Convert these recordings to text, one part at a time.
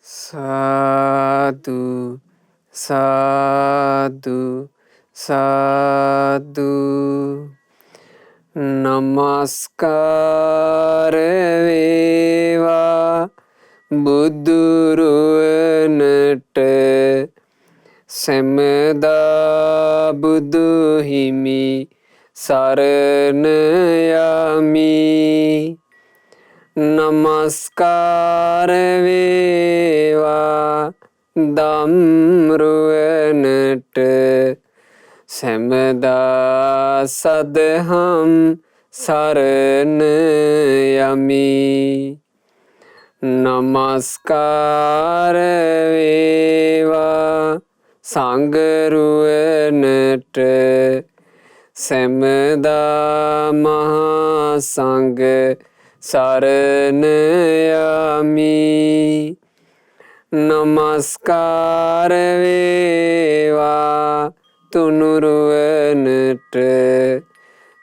සාදු සාදු සාදු නමස්කාර වේවා බුදුරුවනට සැමදා බුදු හිමි සරණ යමි. නමස්කාර වේවා ධම්රුවනට සැමදා සදහම් සරණ යමි. නමස්කාර වේවා සංඝරුවනට සැමදා මහා සංඝ සරණ යමි. නමස්කාර වේවා තුනුරුවනට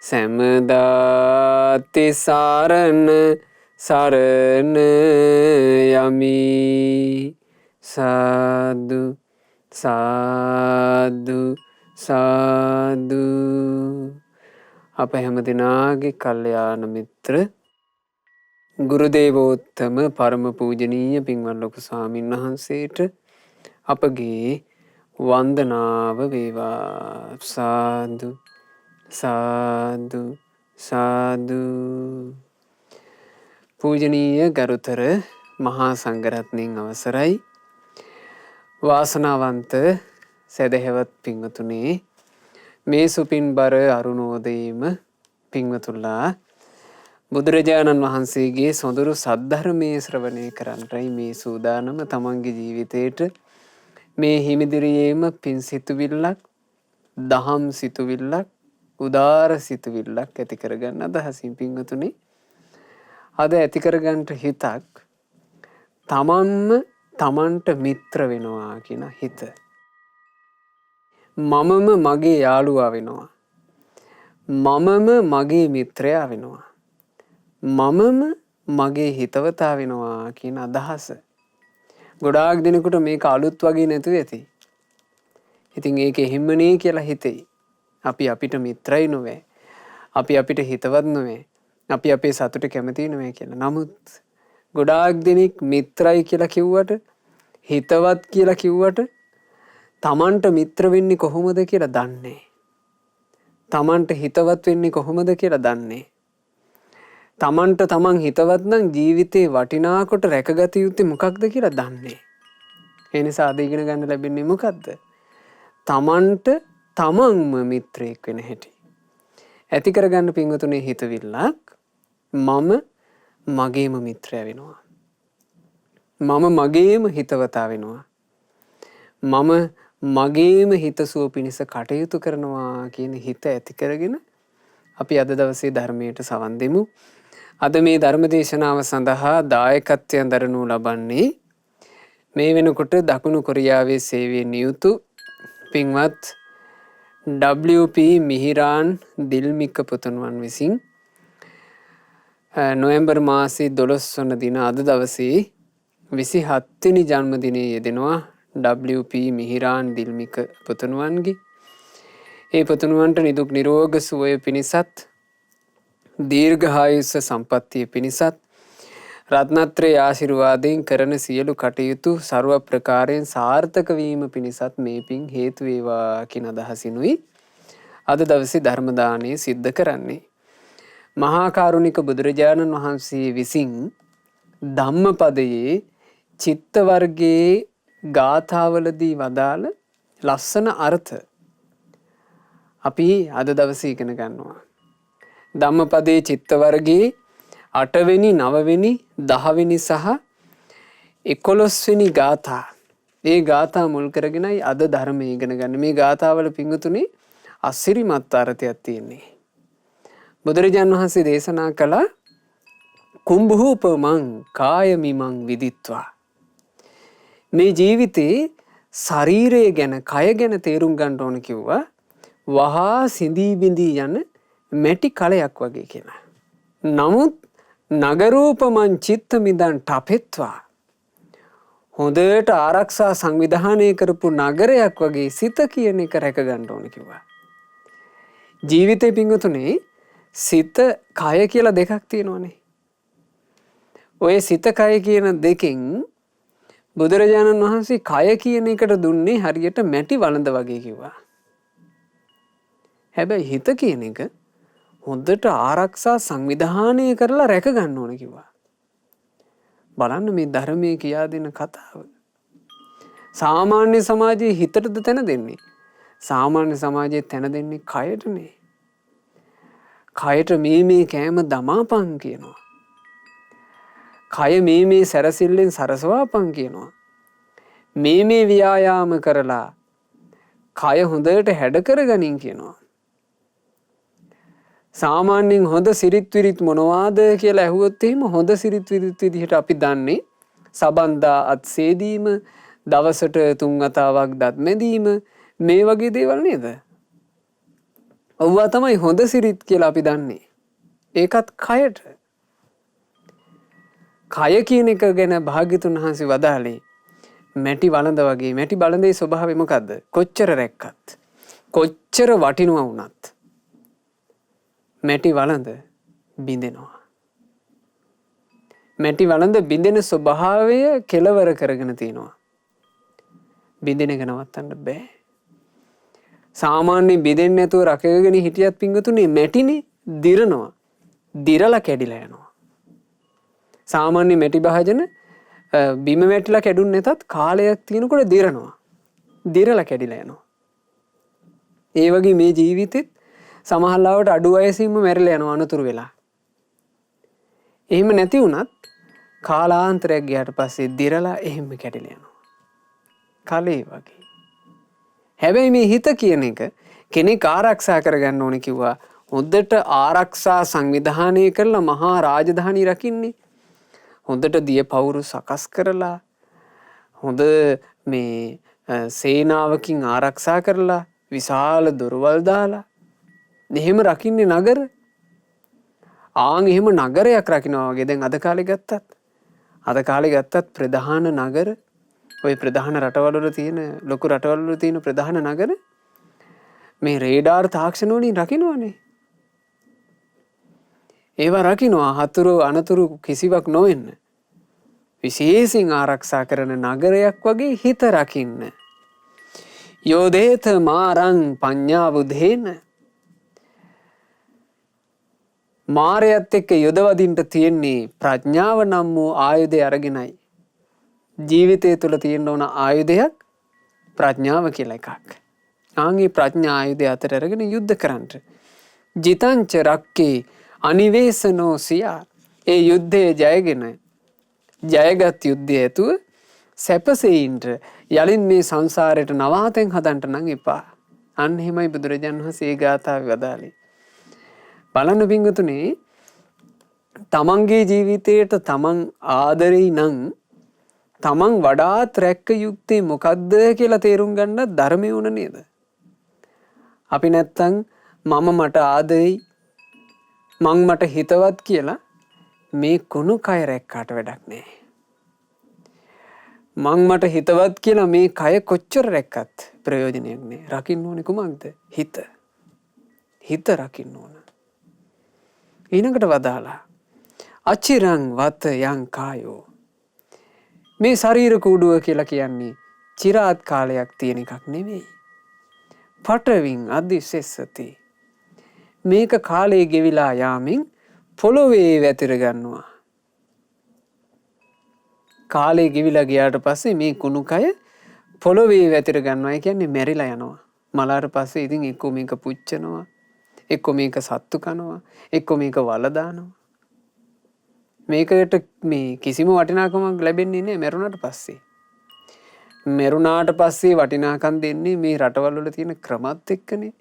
සැමදා තිසරණ සරණ යමි. සාදු සාදු සාදු. අප හැම දිනාගේ කල්යාණ මිත්‍ර ගුරුදේවෝත්තම පරම පූජනීය පින්වත් ලොකු ස්වාමීන් වහන්සේට අපගේ වන්දනාව වේවා. සාදු සාදු සාදු. පූජනීය ගරුතර මහා සංඝරත්නයන් අවසරයි. වාසනාවන්ත සැදැහැවත් පින්වතුනේ, මේ සුපින්බර අරුණෝදයේම පින්වතුල්ලා බුදුරජාණන් වහන්සේගේ සොඳුරු සද්ධර්මය ශ්‍රවණය කරන්නටයි මේ සූදානම. තමන්ගේ ජීවිතයට මේ හිමිදිරියේම පින් සිතුවිල්ලක්, දහම් සිතුවිල්ලක්, උදාර සිතුවිල්ලක් ඇති කරගන්න අදහසින් පින්වතුනි, අද ඇති කරගන්නට හිතක් තමන්ම තමන්ට මිත්‍ර වෙනවා කියන හිත. මමම මගේ යාළුවා වෙනවා, මමම මගේ මිත්‍රයා වෙනවා, මමම මගේ හිතවතා වෙනවා කියන අදහස. ගොඩාක් දෙනෙකුට මේක අලුත් වගේ නැතුව ඇති. ඉතින් ඒක එහෙම්මනේ කියලා හිතෙයි. අපි අපිට මිත්‍රයි නොවේ, අපි අපිට හිතවත් නොවේ, අපි අපේ සතුට කැමති නොවේ කියලා. නමුත් ගොඩාක් දෙනෙක් මිත්‍රයි කියලා කිව්වට, හිතවත් කියලා කිව්වට තමන්ට මිත්‍ර වෙන්නේ කොහොමද කියලා දන්නේ. තමන්ට හිතවත් වෙන්නේ කොහොමද කියලා දන්නේ. තමන්ට තමන් හිතවත් නම් ජීවිතේ වටිනාකොට රැකගත යුත්තේ මොකක්ද කියලා දන්නේ. ඒ නිසා අද ඉගෙන ගන්න ලැබෙන්නේ මොකක්ද? තමන්ට තමන්ම මිත්‍රයෙක් වෙන හැටි. ඇති කරගන්න පින්වතුනේ හිතවිල්ලක්, මම මගේම මිත්‍රයා වෙනවා, මම මගේම හිතවතා වෙනවා, මම මගේම හිතසුව පිණිස කටයුතු කරනවා කියන හිත ඇති කරගෙන අපි අද දවසේ ධර්මයට සවන් දෙමු. අද මේ ධර්ම දේශනාව සඳහා දායකත්වයෙන් දරනු ලබන්නේ මේ වෙනකොට දකුණු කොරියාවේ සේවයේ නියුතු පින්වත් WP මිහිරාන් දිල්මික පුතුණුවන් විසින් නොවැම්බර් මාසයේ 12 වන දින අද දවසේ 27 වෙනි ජන්මදිනයේ යෙදෙනවා WP මිහිරාන් දිල්මික පුතුණුවන්ගේ. ඒ පුතුණුවන්ට නිදුක් නිරෝග සුවය පිණිසත්, දීර්ඝායුෂ සම්පන්නිය පිණිසත් රත්නත්‍රයේ ආශිර්වාදයෙන් කරන සියලු කටයුතු ਸਰව ප්‍රකාරයෙන් සාර්ථක වීම පිණිසත් මේ පින් හේතු වේවා කියන අදහසිනුයි අද දවසේ ධර්ම දානය සිද්ධ කරන්නේ. මහා කරුණික බුදුරජාණන් වහන්සේ විසින් ධම්මපදයේ චිත්ත වර්ගයේ ගාථාවලදී වදාළ ලස්සන අර්ථ අපි අද දවසේ ඉගෙන ගන්නවා. ධම්මපදයේ චිත්ත වර්ගයේ 8 වෙනි, 9 වෙනි, 10 වෙනි සහ 11 වෙනි ගාථා. මේ ගාථා මුල් කරගෙනයි අද ධර්මය ඉගෙන ගන්න. මේ ගාථාවල පිංගුතුනේ අසිරිමත් අර්ථයක් තියෙන්නේ. බුදුරජාණන් වහන්සේ දේශනා කළ කුම්භූපමං කායමිමං විදිත්වා. මේ ජීවිතේ ශරීරය ගැන, කය ගැන තේරුම් ගන්න ඕන කිව්වා. වහා සිඳී බිඳී යන මැටි කලයක් වගේ කියලා. නමුත් නගරූපමං චිත්ත මිදන් ටපෙත්වා. හොඳට ආරක්ෂා සංවිධානය කරපු නගරයක් වගේ සිත කියන එක රැක ගන්න ඕන කිව්වා. ජීවිතේ පිංගුතුනේ සිත කය කියලා දෙකක් තියෙනවානේ. ඔය සිත කය කියන දෙකෙන් බුදුරජාණන් වහන්සේ කය කියන එකට දුන්නේ හරියට මැටි වළඳ වගේ කිව්වා. හැබැයි හිත කියන එක හොඳට ආරක්ෂා සංවිධානය කරලා රැක ගන්න ඕන කිව්වා. බලන්න මේ ධර්මයේ කියා දෙන කතාව. සාමාන්‍ය සමාජයේ හිතටද තැන දෙන්නේ. සාමාන්‍ය සමාජයේ තැන දෙන්නේ කයටනේ. කයට මේ කෑම දමාපන් කියනවා. කය මේ සැරසිල්ලෙන් සරසවාපන් කියනවා. මේ ව්‍යායාම කරලා කය හොඳට හැඩ කරගනින් කියනවා. සාමාන්‍යයෙන් හොඳ සිරිත් විරිත් මොනවාද කියලා ඇහුවොත් එහෙම හොඳ සිරිත් විරිත් විදිහට අපි දන්නේ සබන්දා අත් සේදීම, දවසට 3 වතාවක් දත් මැදීම මේ වගේ දේවල් නේද? ඔව්වා තමයි හොඳ සිරිත් කියලා අපි දන්නේ. ඒකත් කයට. කය කියන එක ගැන භාග්‍යතුන් වහන්සේ වදාළේ මැටි වළඳ වගේ. මැටි වළඳේ ස්වභාවය මොකද්ද? කොච්චර රැක්කත්, කොච්චර වටිනවා වුණත් මැටි වළඳ බිඳෙනවා. මැටි වළඳ බිඳෙන ස්වභාවය කෙලවර කරගෙන තියෙනවා. බිඳෙන එක නවත්තන්න බෑ. සාමාන්‍ය බිඳෙන්නේ නැතුව රකගෙන හිටියත් පිංගුතුනේ මැටිනේ දිරනවා. දිරලා කැඩිලා යනවා. සාමාන්‍ය මැටි භාජන බිම වැටිලා කැඩුන්නේ නැතත් කාලයක් තියෙනකොට දිරනවා. දිරලා කැඩිලා යනවා. ඒ වගේ මේ ජීවිතෙත් සමහරවිට අඩු වයසින්ම මැරිලා යනවා අනතුරු වෙලා. එහෙම නැති වුණත් කාලාන්තරයක් ගියාට පස්සේ දිරලා එහෙම කැඩිලා යනවා. කලේ වගේ. හැබැයි මේ හිත කියන එක කෙනෙක් ආරක්ෂා කරගන්න ඕනේ කිව්වා. හොඳට ආරක්ෂා සංවිධානය කරලා මහා රාජධානි රකින්නේ. හොඳට දිය පවුරු සකස් කරලා හොඳ මේ සේනාවකින් ආරක්ෂා කරලා විශාල දොරවල් දාලා එහෙම රකින්නේ නගර. ආන් එහෙම නගරයක් රකින්නවා වගේ දැන් අද කාලේ ගත්තත් ප්‍රධාන නගර ওই ප්‍රධාන රටවල් වල තියෙන ලොකු රටවල් වල තියෙන ප්‍රධාන නගර මේ රේඩාර් තාක්ෂණ වලින් රකින්නවානේ. ඒවා රකින්නවා හතුරු අනතුරු කිසිවක් නොවෙන්න. විශේෂයෙන් ආරක්ෂා කරන නගරයක් වගේ හිත රකින්න. යෝදේත මාරං පඤ්ඤා බුදේන මාරයත් එක්ක යොදවදින්ට තියෙන්නේ ප්‍රඥාව නම් වූ ආයුධය අරගෙනයි. ජීවිතය තුළ තියෙන්න ඕන ආයුධයක් ප්‍රඥාව කියලා එකක්. ආන්ගේ ප්‍රඥා ආයුධය අතර අරගෙන යුද්ධ කරන්න. ජිතංච රක්කේ අනිවේසනෝ සියා. ඒ යුද්ධයේ ජයගෙන ජයගත් යුද්ධය ඇතුව සැපසෙයින්ට යලින් මේ සංසාරයට නවාතැන් හදන්න නම් එපා. අන්න එහෙමයි බුදුරජාණන් වහන්සේ ඒ ගාථාවේ වදාළේ. බලන්න පිංගුතුනේ තමන්ගේ ජීවිතයට තමන් ආදරෙයි නම් තමන් වඩාත් රැක්ක යුත්තේ මොකද්ද කියලා තේරුම් ගන්න ධර්මය උන නේද? අපි නැත්තම් මම මට ආදරෙයි මං මට හිතවත් කියලා මේ කුණු කය රැක්කාට වැඩක් නෑ. මං මට හිතවත් කියලා මේ කය කොච්චර රැක්කත් ප්‍රයෝජනයක් නෑ. රකින්න ඕනේ කුමක්ද? හිත. හිත රකින්න ඕන. ඊනකට වදාලා අචිරං වත යං කායෝ. මේ ශරීර කූඩුව කියලා කියන්නේ চিරාත් කාලයක් තියෙන එකක් නෙවෙයි. පටවින් අදිසෙස්සති. මේක කාලේ ගෙවිලා යාමින් පොළොවේ වැතිර ගන්නවා. කාලේ ගෙවිලා ගියාට පස්සේ මේ කුණු කය පොළොවේ වැතිර ගන්නවා. ඒ කියන්නේ මැරිලා යනවා. මලාට පස්සේ ඉතින් එක්ක මේක පුච්චනවා. එක්ක මේක සත්තු කනවා. එක්ක මේක වල දානවා. මේකට මේ කිසිම වටිනාකමක් ලැබෙන්නේ නැහැ මරුණාට පස්සේ. මරුණාට පස්සේ වටිනාකම් දෙන්නේ මේ රටවල් වල තියෙන ක්‍රමත් එක්කනේ.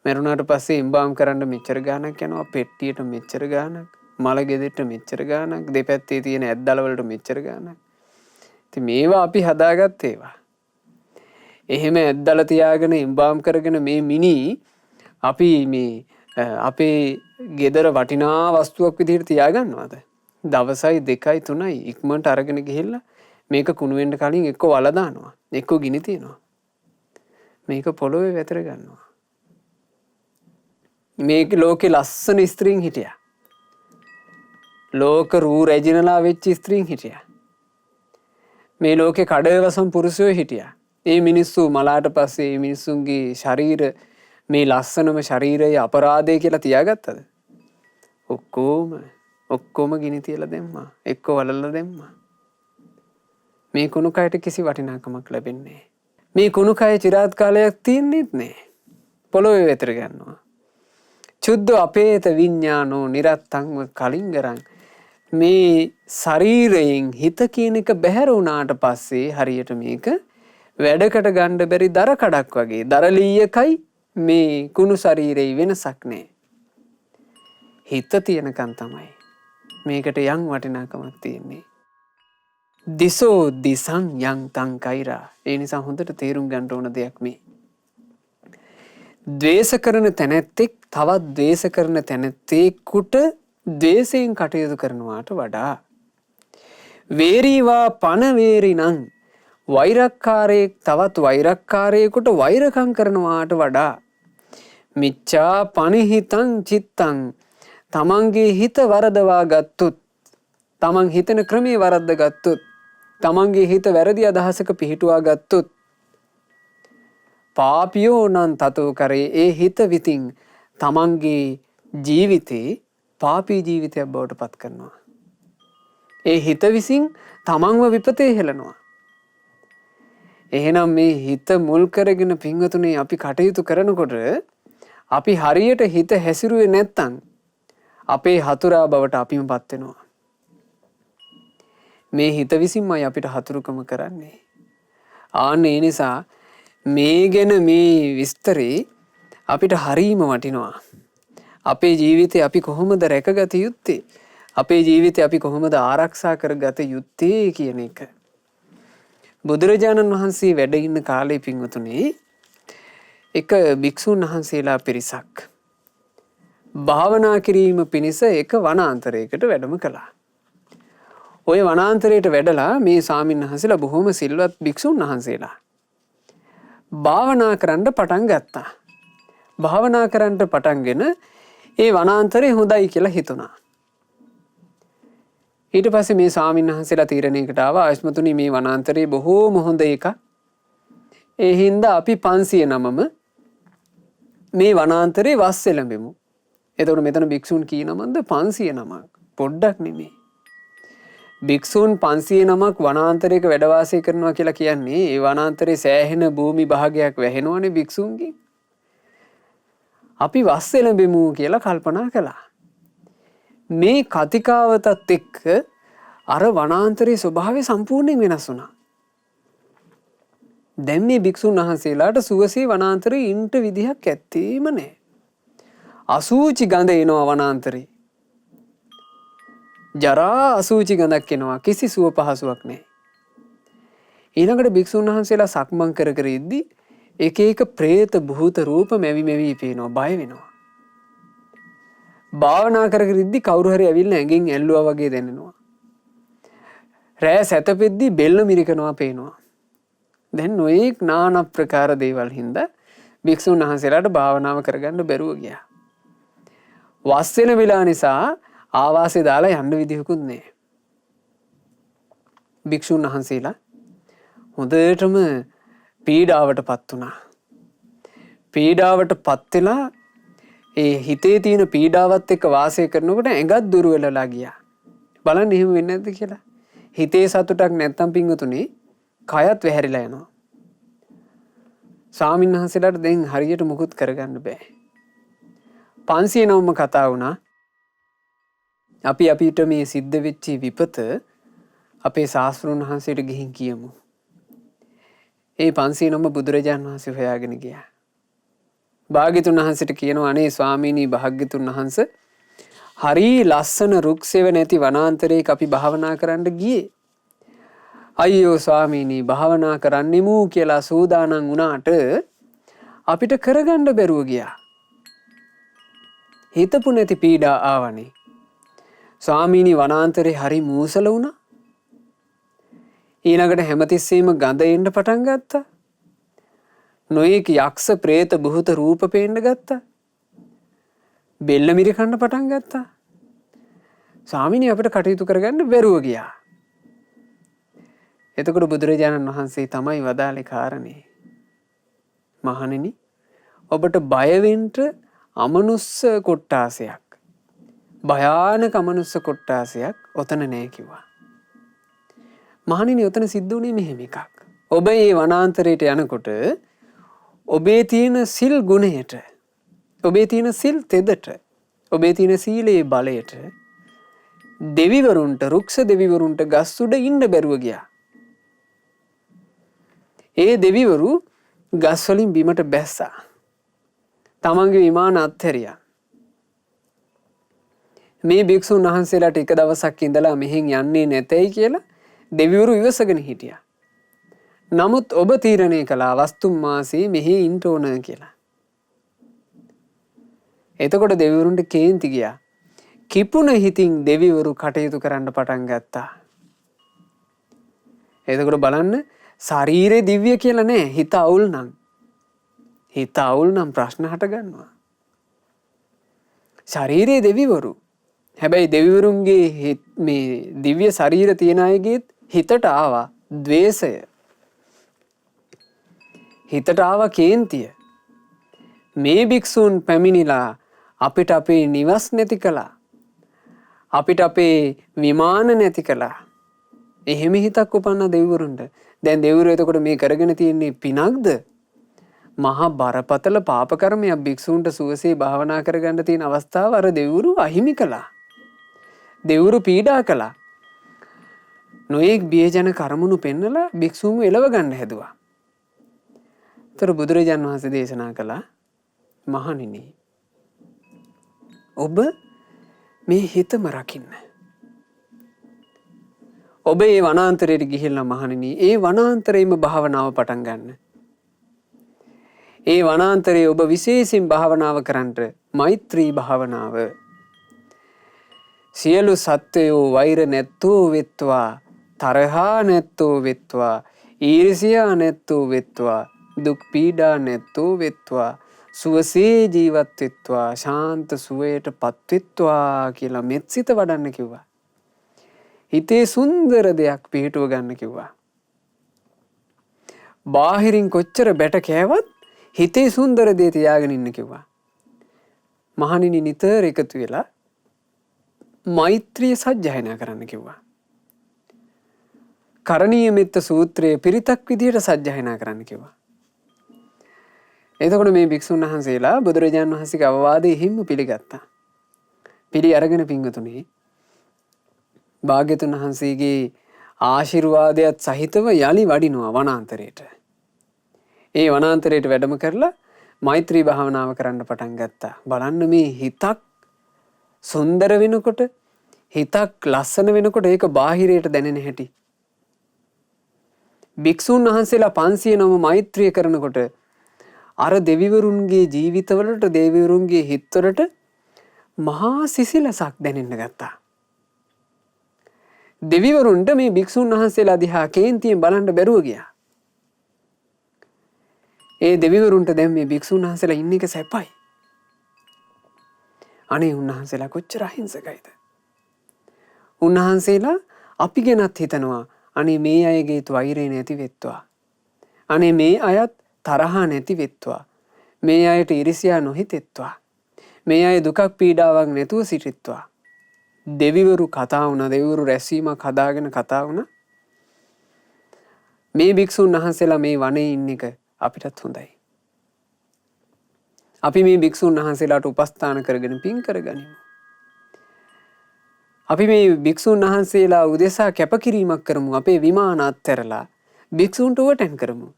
මරුණාට පස්සේ ඉම්බාම් කරන්න මෙච්චර ගාණක් යනවා, පෙට්ටියට මෙච්චර ගාණක්, මල ගෙදෙට්ට මෙච්චර ගාණක්, දෙපැත්තේ තියෙන ඇද්දල වලට මෙච්චර ගාණක්. ඉතින් මේවා අපි හදාගත්ත ඒවා. එහෙම ඇද්දල තියාගෙන ඉම්බාම් කරගෙන මේ මිනි අපි මේ අපේ ගෙදර වටිනා වස්තුවක් විදිහට තියාගන්නවද? දවසයි 2යි 3යි ඉක්මනට අරගෙන ගිහිල්ලා මේක කුණු වෙන්න කලින් එක්ක වල දානවා. එක්ක ගිනි තියනවා. මේක පොළොවේ වැතර ගන්නවා. මේක ලෝකේ ලස්සන ස්ත්‍රීන් හිටියා. ලෝක රූ රැජිනලා වෙච්ච ස්ත්‍රීන් හිටියා. මේ ලෝකේ කඩවසම් පුරුෂයෝ හිටියා. ඒ මිනිස්සු මලාට පස්සේ මේ මිනිස්සුන්ගේ ශරීර මේ ලස්සනම ශරීරය අපරාධය කියලා තියාගත්තද? ඔක්කොම ගිනි තියලා දැම්මා. එක්ක වලල්ලා දැම්මා. මේ කුණු කයට කිසි වටිනාකමක් ලැබෙන්නේ නැහැ. මේ කුණු කය চিරාත් කාලයක් තියන්නේත් නැහැ. පොළොවේ වැතර ගන්නවා. චුද්ධ අපේත විඥානෝ නිරත්තංව කලින්ගරං. මේ ශරීරයෙන් හිත කියන එක බැහැර වුණාට පස්සේ හරියට මේක වැඩකට ගන්න බැරි දර කඩක් වගේ. දරලීයකයි මේ කුණු ශරීරයේ වෙනසක් නැහැ. හිත තියනකන් තමයි මේකට යම් වටිනාකමක් තියෙන්නේ. දිසෝ දිසං යං තං කෛරා. ඒ නිසා හොඳට තේරුම් ගන්න ඕන දෙයක් මේ. ද්වේෂ කරන තැනැත්තෙක් තවත් ද්වේෂ කරන තැනැත්තෙකුට ද්වේෂයෙන් කටයුතු කරනවාට වඩා වේරීවා පන වේරිනං වෛරක්කාරයෙක් තවත් වෛරක්කාරයෙකුට වෛරකම් කරනවාට වඩා මිච්ඡා පනිහිතං චිත්තං තමන්ගේ හිත වරදවා ගත්තොත් තමන් හිතන ක්‍රමේ වරද්ද ගත්තොත් තමන්ගේ හිත වැරදි අදහසක පිහිටුවා ගත්තොත් පාපියෝ නම් තතෝ කරේ ඒ හිත විතින් තමන්ගේ ජීවිතේ පාපී ජීවිතයක් බවට පත් කරනවා. ඒ හිත විසින් තමන්ව විපතේ හෙලනවා. එහෙනම් මේ හිත මුල් කරගෙන පින්වතුනි අපි කටයුතු කරනකොට අපි හරියට හිත හැසිරුවේ නැත්තම් අපේ හතුරා බවට අපිම පත් වෙනවා. මේ හිත විසින්මයි අපිට හතුරුකම කරන්නේ. ආන්න ඒ නිසා මේ ගැන මේ විස්තරේ අපිට හරීම වටිනවා. අපේ ජීවිතේ අපි කොහොමද රැකගත යුත්තේ? අපේ ජීවිතේ අපි කොහොමද ආරක්ෂා කරගත යුත්තේ කියන එක. බුදුරජාණන් වහන්සේ වැඩ ඉන්න කාලේ පින්වතුනි එක භික්ෂුන් වහන්සේලා පිරිසක් භාවනා කිරීම පිණිස එක වනාන්තරයකට වැඩම කළා. ওই වනාන්තරයට වැඩලා මේ ස්වාමීන් වහන්සේලා බොහොම සිල්වත් භික්ෂුන් වහන්සේලා භාවනා කරන්න පටන් ගත්තා. භාවනා කරන්න පටන්ගෙන ඒ වනාන්තරේ හොඳයි කියලා හිතුණා. ඊට පස්සේ මේ ස්වාමීන් වහන්සේලා තීරණයකට ආවා ආයස්මතුනි මේ වනාන්තරේ බොහෝම හොඳ එකක්. ඒ හින්දා අපි 509ම මේ වනාන්තරේ වස් එළඹෙමු. එතකොට මෙතන භික්ෂුන් කී නමක්ද? 509ක්. පොඩ්ඩක් නෙමෙයි. භික්ෂුන් 509ක් වනාන්තරයක වැඩ වාසය කරනවා කියලා කියන්නේ ඒ වනාන්තරේ සෑහෙන භූමි භාගයක් වැහෙනවනේ භික්ෂුන්ගේ. අපි වස් එළඹෙමු කියලා කල්පනා කළා. මේ කතිකාවතත් එක්ක අර වනාන්තරයේ ස්වභාවය සම්පූර්ණයෙන් වෙනස් වුණා. දැන් මේ භික්ෂුන් වහන්සේලාට සුවසේ වනාන්තරේ ඉන්න විදිහක් ඇත්තේම නැහැ. අසූචි ගඳ එනවා වනාන්තරේ. ජරා අසූචි ගඳක් එනවා. කිසි සුව පහසුවක් නැහැ. ඊළඟට භික්ෂුන් වහන්සේලා සක්මන් කර කර ඉද්දි එක එක പ്രേත භූත රූප මෙවි මෙවි පේනවා. බය වෙනවා. භාවනා කර කර ඉද්දි කවුරු හරි ඇවිල්ලා ඇඟෙන් ඇල්ලුවා වගේ දැනෙනවා. රෑ සැතපෙද්දි බෙල්ල මිරිකනවා පේනවා. දැන් නොඑක් নানা ප්‍රකාර දේවල් හින්දා භික්ෂුන් වහන්සේලාට භාවනාව කරගන්න බැරුව ගියා. වස් වෙන වෙලා නිසා ආවාසය දාලා යන්න විදිහකුත් නැහැ. භික්ෂුන් වහන්සේලා හොඳටම පීඩාවටපත් වුණා. පීඩාවටපත් වෙලා ඒ හිතේ තියෙන පීඩාවත් එක්ක වාසය කරනකොට ඇඟත් දුර්වලලා ගියා. බලන්න එහෙම වෙන්නේ නැද්ද කියලා. හිතේ සතුටක් නැත්තම් පින්වතුනි කයත් වැහැරිලා යනවා. ස්වාමීන් වහන්සේලාට දැන් හරියට මුකුත් කරගන්න බෑ. 509ම කතා වුණා. අපි අපිට මේ සිද්ධ වෙච්ච විපත අපේ ශාස්ත්‍රඥ වහන්සේට ගිහින් කියමු. ඒ 509ම බුදුරජාණන් වහන්සේ හොයාගෙන ගියා. භාග්‍යතුන් වහන්සේට කියනවා අනේ ස්වාමීනි භාග්‍යතුන් වහන්සේ හරි ලස්සන රුක්සෙව නැති වනාන්තරයක අපි භාවනා කරන්න ගියේ. අයියෝ ස්වාමීනි භාවනා කරන්නෙමු කියලා සූදානම් වුණාට අපිට කරගන්න බැරුව ගියා. හිතපු නැති පීඩා ආවනේ. ස්වාමීනි වනාන්තරේ හරි මූසල වුණා. ඊළඟට හැමතිස්සෙම ගඳ එන්න පටන් ගත්තා. නොයෙක් යක්ෂ ප්‍රේත භූත රූප පේන්න ගත්තා. බෙල්ල මිරිකන්න පටන් ගත්තා. ස්වාමීනි අපිට කටයුතු කරගන්න බැරුව ගියා. එතකොට බුදුරජාණන් වහන්සේ තමයි වදාළේ කාරණේ. මහණෙනි ඔබට බය වෙන්න අමනුස්ස කොට්ටාසයක් භයානක අමනුස්ස කොට්ටාසයක් ඔතන නෑ කිව්වා. මහණෙනි ඔතන සිද්ධ වුණේ මෙහෙම එකක්. ඔබ මේ වනාන්තරයට යනකොට ඔබේ තියෙන සිල් ගුණයට, ඔබේ තියෙන සිල් තෙදට, ඔබේ තියෙන සීලේ බලයට දෙවිවරුන්ට, රුක්ෂ දෙවිවරුන්ට ගස් උඩ ඉන්න බැරුව ගියා. ඒ දෙවිවරු ගස් වලින් බිමට බැස්සා. තමන්ගේ විමාන අත්හැරියා. මේ භික්ෂුන් වහන්සේලාට එක දවසක් ඉඳලා මෙහෙන් යන්නේ නැතයි කියලා දෙවිවරු ඉවසගෙන හිටියා. නමුත් ඔබ තීරණය කළා වස්තුම් මාසේ මෙහි ඉන්න ඕන කියලා. එතකොට දෙවිවරුන්ට කේන්ති ගියා. කිපුණ හිතින් දෙවිවරු කටයුතු කරන්න පටන් ගත්තා. එතකොට බලන්න ශරීරේ දිව්‍ය කියලා නෑ. හිත අවුල් නම්. හිත අවුල් නම් ප්‍රශ්න හට ගන්නවා. ශරීරයේ දෙවිවරු. හැබැයි දෙවිවරුන්ගේ මේ දිව්‍ය ශරීර තියන අයගේත් හිතට ආවා ද්වේෂය. හිතට ආවා කේන්තිය. මේ භික්ෂූන් පැමිණිලා අපිට අපේ නිවස් නැති කළා. අපිට අපේ විමාන නැති කළා. එහෙම හිතක් උපන්න දෙවිවරුන්ට. දැන් දෙවිවරු එතකොට මේ කරගෙන තියෙන්නේ පිනක්ද? මහා බරපතල පාප කර්මයක් භික්ෂූන්ට සුවසේ භාවනා කරගන්න තියෙන අවස්ථාව අර දෙවිවරු අහිමි කළා. දෙවිවරු පීඩා කළා. නොයෙක් බියජන කර්මණු පෙන්නලා භික්ෂූන්ව එලව ගන්න හැදුවා. තර බුදුරජාන් වහන්සේ දේශනා කළා මහණෙනි ඔබ මේ හිතම රකින්න. ඔබ ඒ වනාන්තරයට ගිහිල්ලා මහණෙනි ඒ වනාන්තරයේම භාවනාව පටන් ගන්න. ඒ වනාන්තරයේ ඔබ විශේෂයෙන් භාවනාව කරන්නට මෛත්‍රී භාවනාව. සියලු සත්වයෝ වෛර නැත්තෝ වෙත්වා, තරහා නැත්තෝ වෙත්වා, ඊර්ෂ්‍යා නැත්තෝ වෙත්වා, දුක් පීඩා නැත්තෝ වෙත්වා, සුවසේ ජීවත් වෙත්වා, ශාන්ත සුවයට පත්වෙත්වා කියලා මෙත්සිත වඩන්න කිව්වා. හිතේ සුන්දර දෙයක් පිහිටුව ගන්න කිව්වා. බාහිරින් කොච්චර බැට කෑවත් හිතේ සුන්දර දේ තියාගෙන ඉන්න කිව්වා. මහණෙනි නිතර එකතු වෙලා මෛත්‍රිය සජ්ජායනා කරන්න කිව්වා. කරණීය මෙත්ත සූත්‍රයේ පිරිතක් විදියට සජ්ජායනා කරන්න කිව්වා. එතකොට මේ භික්ෂුන් වහන්සේලා බුදුරජාණන් වහන්සේගේ අවවාදය හිම්ම පිළිගත්තා. පිළි අරගෙන පිංගුතුනේ භාග්‍යතුන් වහන්සේගේ ආශිර්වාදයත් සහිතව යලි වඩිනවා වනාන්තරයට. ඒ වනාන්තරයට වැඩම කරලා මෛත්‍රී භාවනාව කරන්න පටන් ගත්තා. බලන්න මේ හිතක් සුන්දර වෙනකොට, හිතක් ලස්සන වෙනකොට ඒක බාහිරයට දැනෙන හැටි. භික්ෂුන් වහන්සේලා 509 මෛත්‍රිය කරනකොට අර දෙවිවරුන්ගේ ජීවිතවලට, දෙවිවරුන්ගේ හිත්වලට මහා සිසිලසක් දැනෙන්න ගත්තා. දෙවිවරුන්ට මේ භික්ෂුන් වහන්සේලා දිහා කේන්තියෙන් බලන්න බැරුව ගියා. ඒ දෙවිවරුන්ට දැන් මේ භික්ෂුන් වහන්සේලා ඉන්න එක සැපයි. අනේ උන්වහන්සේලා කොච්චර අහිංසකයිද? උන්වහන්සේලා අපි ගැනත් හිතනවා අනේ මේ අයගේ වෛරය නැති වෙත්වා. අනේ මේ අයත් තරහා නැති වෙත්වා. මේ අයට ඊර්ෂ්‍යා නොහිතෙත්වා. මේ අය දුකක් පීඩාවක් නැතුව සිටිත්වා. දෙවිවරු කතා වුණා. දෙවිවරු රැස්වීමක් හදාගෙන කතා වුණා. මේ භික්ෂුන් වහන්සේලා මේ වනයේ ඉන්න එක අපිටත් හොඳයි. අපි මේ භික්ෂුන් වහන්සේලාට උපස්ථාන කරගෙන පින් කරගනිමු. අපි මේ භික්ෂුන් වහන්සේලා උදෙසා කැපකිරීමක් කරමු. අපේ විමාන අත්හැරලා භික්ෂුන්ට උවටැන් කරමු.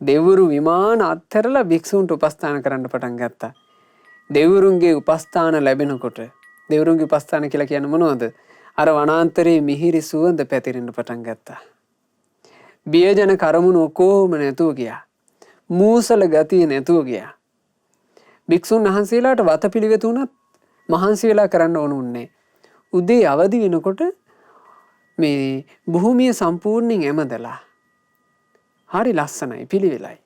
දෙවිවරු විමාන අත්හැරලා භික්ෂුන්ට උපස්ථාන කරන්න පටන් ගත්තා. දෙවිවරුන්ගේ උපස්ථාන ලැබෙනකොට, දෙවිවරුන්ගේ උපස්ථාන කියලා කියන්නේ මොනවද? අර වනාන්තරයේ මිහිරි සුවඳ පැතිරෙන්න පටන් ගත්තා. බියජන කර්මණු ඔක්කොම නැතුව ගියා. මූසල ගතිය නැතුව ගියා. භික්ෂුන් වහන්සේලාට වතපිළිවෙත උනත් මහන්සි වෙලා කරන්න ඕන උන්නේ. උදේ අවදි වෙනකොට මේ භූමිය සම්පූර්ණයෙන් එමදලා. හරි ලස්සනයි පිළිවෙලයි.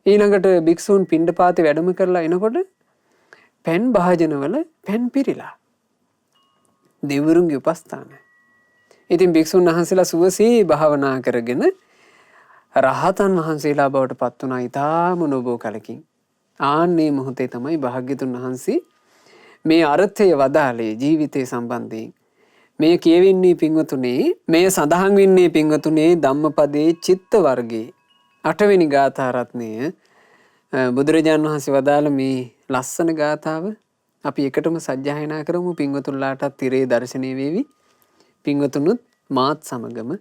ඊළඟට භික්ෂූන් පිණ්ඩපාතේ වැඩම කරලා එනකොට පෙන් භාජනවල පෙන් පිරීලා. දෙවිවරුන්ගේ උපස්ථාන. ඉතින් භික්ෂුන් වහන්සේලා සුවසේ භාවනා කරගෙන රහතන් වහන්සේලා බවට පත් වුණා ඊටාම නොබෝ කලකින්. ආන්නේ මොහොතේ තමයි භාග්‍යතුන් වහන්සේ මේ අර්ථය වදාළේ ජීවිතය සම්බන්ධයෙන්. මේ කියවෙන්නේ පින්වතුනේ මේ සඳහන් වෙන්නේ පින්වතුනේ ධම්මපදයේ චිත්ත වර්ගයේ 8 වෙනි ගාථා රත්නය බුදුරජාණන් වහන්සේ වදාළ මේ ලස්සන ගාථාව අපි එකටම සජ්ජායනා කරමු. පින්වතුන්ලාටත් තිරේ දර්ශනය වේවි. පින්වතුනුත් මාත් සමගම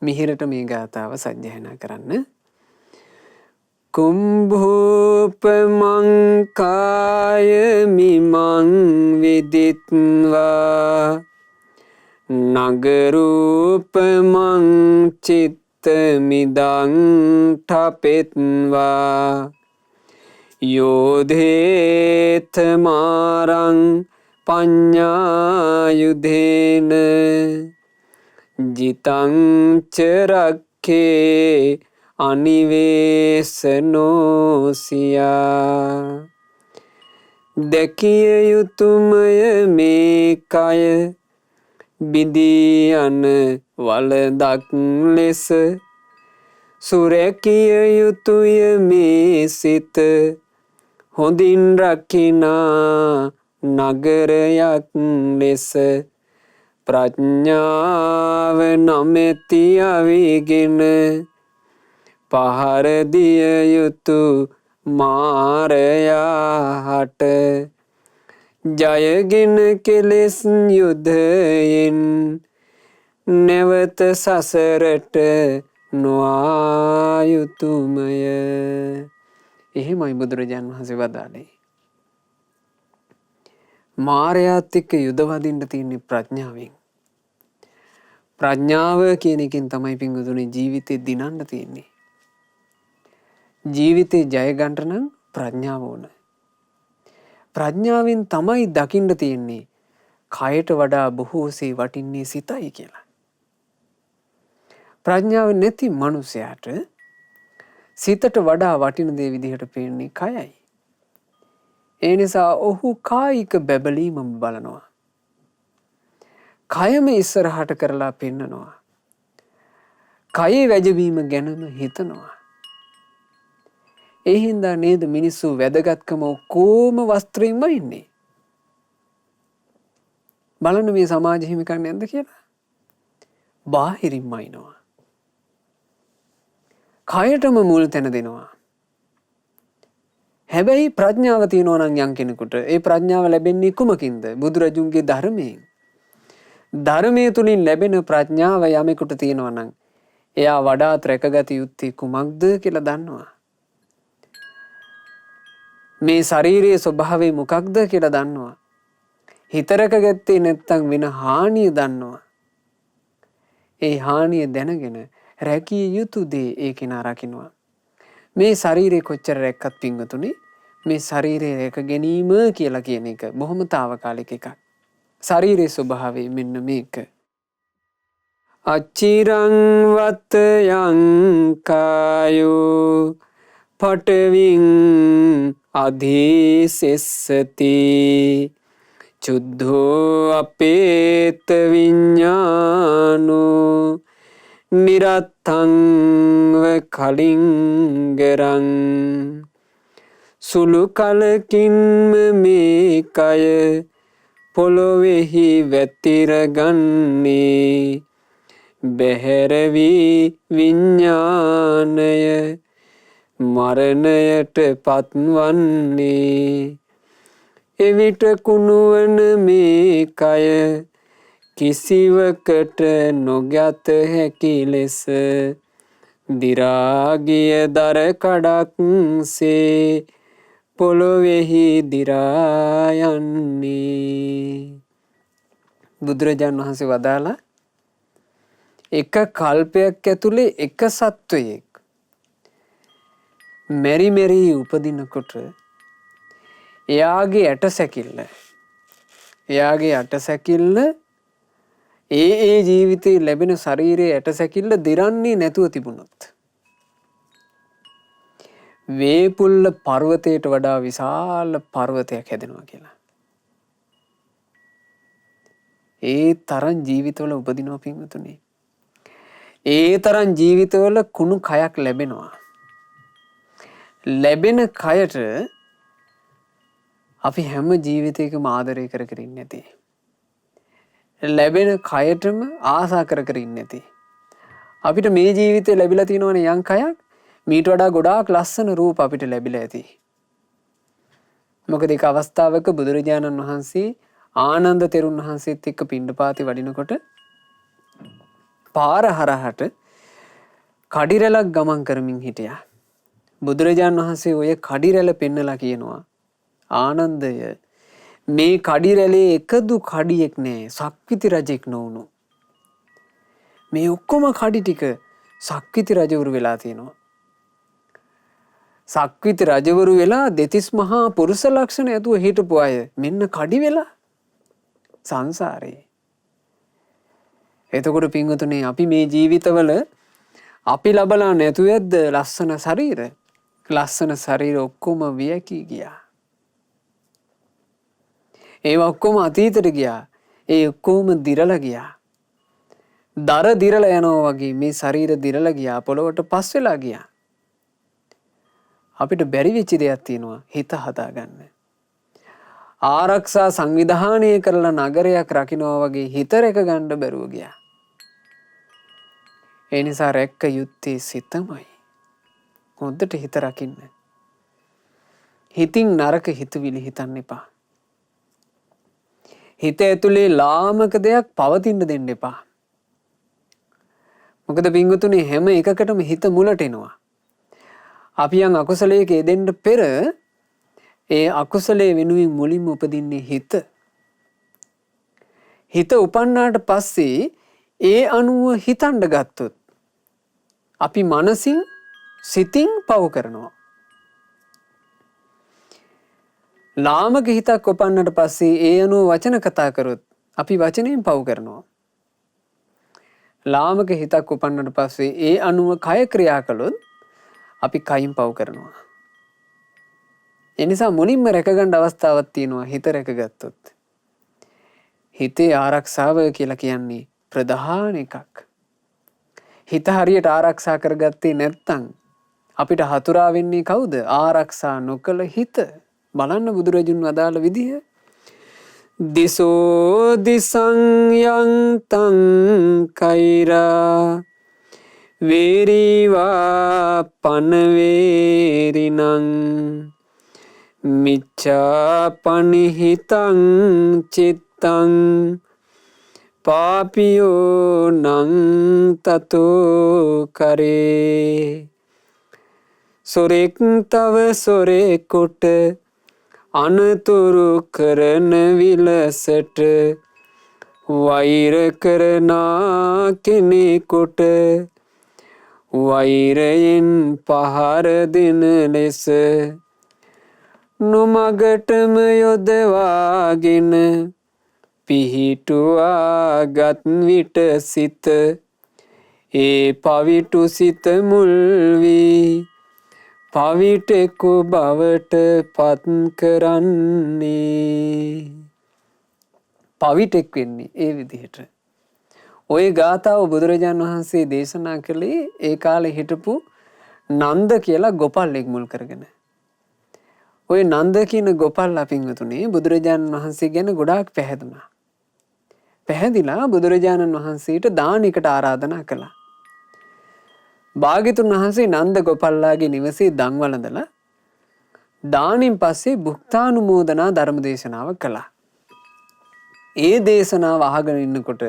මිහිරට මේ ගාථාව සජ්ජායනා කරන්න. කුම්භූපමං කාය මිමං විදිත්වා නගරූපමං චිත්තමිදං ඨපෙත්වා යෝධේත මාරං පඤ්ඤායුධේන ජිතං චරක්ඛේ අනිවේසනෝසියා දැකිය යුතුයමය මේ කය බිඳී යන වලදක් ලෙස සුරැකිය යුතුය මේ සිත හොඳින් රකිනා නගරයක් ලෙස ප්‍රඥාව නොමැති අවිගෙන පහර දිය යුතු මාරයාට ජයගෙන කෙලෙස් යුද්ධයෙන් නැවත සසරට නොආ යුතුයමය. එහෙමයි බුදුරජාණන් වහන්සේ වදාළේ. මාරයාත් එක්ක යුද වදින්න තියෙන්නේ ප්‍රඥාවෙන්. ප්‍රඥාව කියන එකෙන් තමයි පින්වතුනි ජීවිතේ දිනන්න තියෙන්නේ. ජීවිතේ ජය ගන්න නම් ප්‍රඥාව ඕන. ප්‍රඥාවෙන් තමයි දකින්න තියෙන්නේ කයට වඩා බොහෝසේ වටින්නේ සිතයි කියලා. ප්‍රඥාව නැති මනුස්සයාට සිතට වඩා වටින දේ විදිහට පේන්නේ කයයි. ඒ නිසා ඔහු කායික බැබලීමම බලනවා. කයම ඉස්සරහට කරලා පෙන්නනවා. කයේ වැජවීම ගැනම හිතනවා. ඒ හින්දා නේද මිනිස්සු වැදගත්කම ඔක්කොම වස්ත්‍රයෙන්ම ඉන්නේ. බලන්න මේ සමාජ හිමිකම් නැද්ද කියලා. බාහිරින්ම ඉනවා. කයටම මුල් තැන දෙනවා. හැබැයි ප්‍රඥාව තියෙනවා නම් යම් කෙනෙකුට ඒ ප්‍රඥාව ලැබෙන්නේ කුමකින්ද? බුදුරජුන්ගේ ධර්මයෙන්. ධර්මයේ තුලින් ලැබෙන ප්‍රඥාව යමෙකුට තියෙනවා නම් එයා වඩාත් රැකගත යුත්තේ කුමක්ද කියලා දන්නවා. මේ ශරීරයේ ස්වභාවය මොකක්ද කියලා දන්නවා. හිතරක ගත්තේ නැත්තම් වෙන හානිය දන්නවා. ඒ හානිය දැනගෙන රැකිය යුතු දේ ඒ කෙනා රකින්නවා. මේ ශරීරය කොච්චර රැක්කත් පින්වතුනි මේ ශරීරය රැක ගැනීම කියලා කියන එක බොහොම తాවකාලික එකක්. ශරීරයේ ස්වභාවය මෙන්න මේක. අච්චිරං වතයං කායෝ පඨවින් අධිසෙස්සති චුද්ධෝ අපේත විඤ්ඤානෝ නිරත්තං ව කලින්ගරං සුළු කලකින්ම මේ කය පොළොවේහි වැතිරගන්නේ බැහැර වී විඤ්ඤාණය මරණයට පත්වන්නේ එවිට කුණුවන මේ කය කිසිවකට නොගත හැකි ලෙස දිරාගිය දර කඩක්සේ පොළොවේහි දිරා යන්නේ. බුදුරජාණන් වහන්සේ වදාලා එක කල්පයක් ඇතුලේ එක සත්වයෙක් මෙරි මෙරි උපදිනකොට එයාගේ ඇටසැකිල්ල ඒ ජීවිතේ ලැබෙන ශරීරයේ ඇටසැකිල්ල දිරන්නේ නැතුව තිබුණොත් වේපුල්ල පර්වතයට වඩා විශාල පර්වතයක් හැදෙනවා කියලා. ඒ තරම් ජීවිතවල උපදිනවා පින්වතුනි. ඒ තරම් ජීවිතවල කුණු කයක් ලැබෙනවා. ලැබෙන කයට අපි හැම ජීවිතයකම ආදරය කර කර ඉන්නේ නැති. ලැබෙන කයටම ආසා කර කර ඉන්නේ නැති. අපිට මේ ජීවිතේ ලැබිලා තියෙනවනේ යම් කයක් මීට වඩා ගොඩාක් ලස්සන රූප අපිට ලැබිලා ඇති. මොකද ඒක අවස්ථාවක බුදුරජාණන් වහන්සේ ආනන්ද තෙරුන් වහන්සේත් එක්ක පිණ්ඩපාතේ වඩිනකොට පාර හරහට කඩිරැලක් ගමන් කරමින් හිටියා. බුදුරජාණන් වහන්සේ ඔය කඩිරැල පෙන්නලා කියනවා ආනන්දය මේ කඩිරැලේ එකදු කඩියෙක් නෑ සක්විති රජෙක් නොවුණු. මේ ඔක්කොම කඩි ටික සක්විති රජවරු වෙලා තියෙනවා. සක්විති රජවරු වෙලා දෙතිස් මහා පුරුෂ ලක්ෂණ ඇතුව හිටපු අය මෙන්න කඩි වෙලා සංසාරේ. එතකොට පින්වතුනි අපි මේ ජීවිතවල අපි ලබලා නැතුවද ලස්සන ශරීර ලස්සන ශරීර ඔක්කොම වියකී ගියා. ඒවා ඔක්කොම අතීතයට ගියා. ඒ ඔක්කොම දිරලා ගියා. දර දිරලා යනවා වගේ මේ ශරීර දිරලා ගියා. පොළොවට පස් වෙලා ගියා. අපිට බැරි වෙච්ච දෙයක් තියෙනවා හිත හදාගන්න. ආරක්ෂා සංවිධානය කරලා නගරයක් රකින්නවා වගේ හිත රැක ගන්න බැරුව ගියා. ඒ නිසා රැක්ක යුත්තේ සිතමයි. හොඳට හිත රකින්න. හිතින් නරක හිතවිලි හිතන්න එපා. හිත ඇතුලේ ලාමක දෙයක් පවතින්න දෙන්න එපා. මොකද පින්වතුනි හැම එකකටම හිත මුලට එනවා. අපි යම් අකුසලයක යෙදෙන්න පෙර ඒ අකුසලයේ වෙනුවෙන් මුලින්ම උපදින්නේ හිත. හිත උපන්නාට පස්සේ ඒ අනුව හිතන්න ගත්තොත් අපි මනසින් සිතින් පව කරනවා. ලාමක හිතක් උපන්නට පස්සේ ඒ අනුව වචන කතා කරොත් අපි වචනයෙන් පව කරනවා. ලාමක හිතක් උපන්නට පස්සේ ඒ අනුව කය ක්‍රියා කළොත් අපි කයින් පව කරනවා. එනිසා මුලින්ම රැකගන්න අවස්ථාවක් තියෙනවා හිත රැකගත්තොත්. හිතේ ආරක්ෂාව කියලා කියන්නේ ප්‍රධාන එකක්. හිත හරියට ආරක්ෂා කරගත්තේ නැත්නම් අපිට හතුරා වෙන්නේ කවුද? ආරක්ෂා නොකළ හිත. බලන්න බුදුරජුන් වදාළ විදිහ. දිසෝ දිසං යං තං කෛරා වේරීවා පනවේරිනං මිච්ඡා පනිහිතං චිත්තං පාපියෝ නං තතෝ කරේ. සොරෙක් තව සොරෙකුට අනතුරු කරන විලසට වෛර කරනා කෙනෙකුට වෛරයෙන් පහර දෙන ලෙස නොමගටම යොදවාගෙන පිහිටුවා ගත් විට සිත ඒ පවිටු සිත මුල් වී පවිටෙකු බවට පත් කරන්නේ. පවිටෙක් වෙන්නේ ඒ විදිහට. ඔය ගාථාව බුදුරජාණන් වහන්සේ දේශනා කළේ ඒ කාලේ හිටපු නන්ද කියලා ගොපල්ලෙක් මුල් කරගෙන. ඔය නන්ද කියන ගොපල්ලා පින්වතුනි බුදුරජාණන් වහන්සේ ගැන ගොඩාක් පැහැදුනා. පැහැදිලා බුදුරජාණන් වහන්සේට දානයකට ආරාධනා කළා. භාග්‍යතුන් වහන්සේ නන්ද ගොපල්ලාගේ නිවසේ දන් වළඳලා දානින් පස්සේ භුක්තානුමෝදනා ධර්ම දේශනාව කළා. ඒ දේශනාව අහගෙන ඉන්නකොට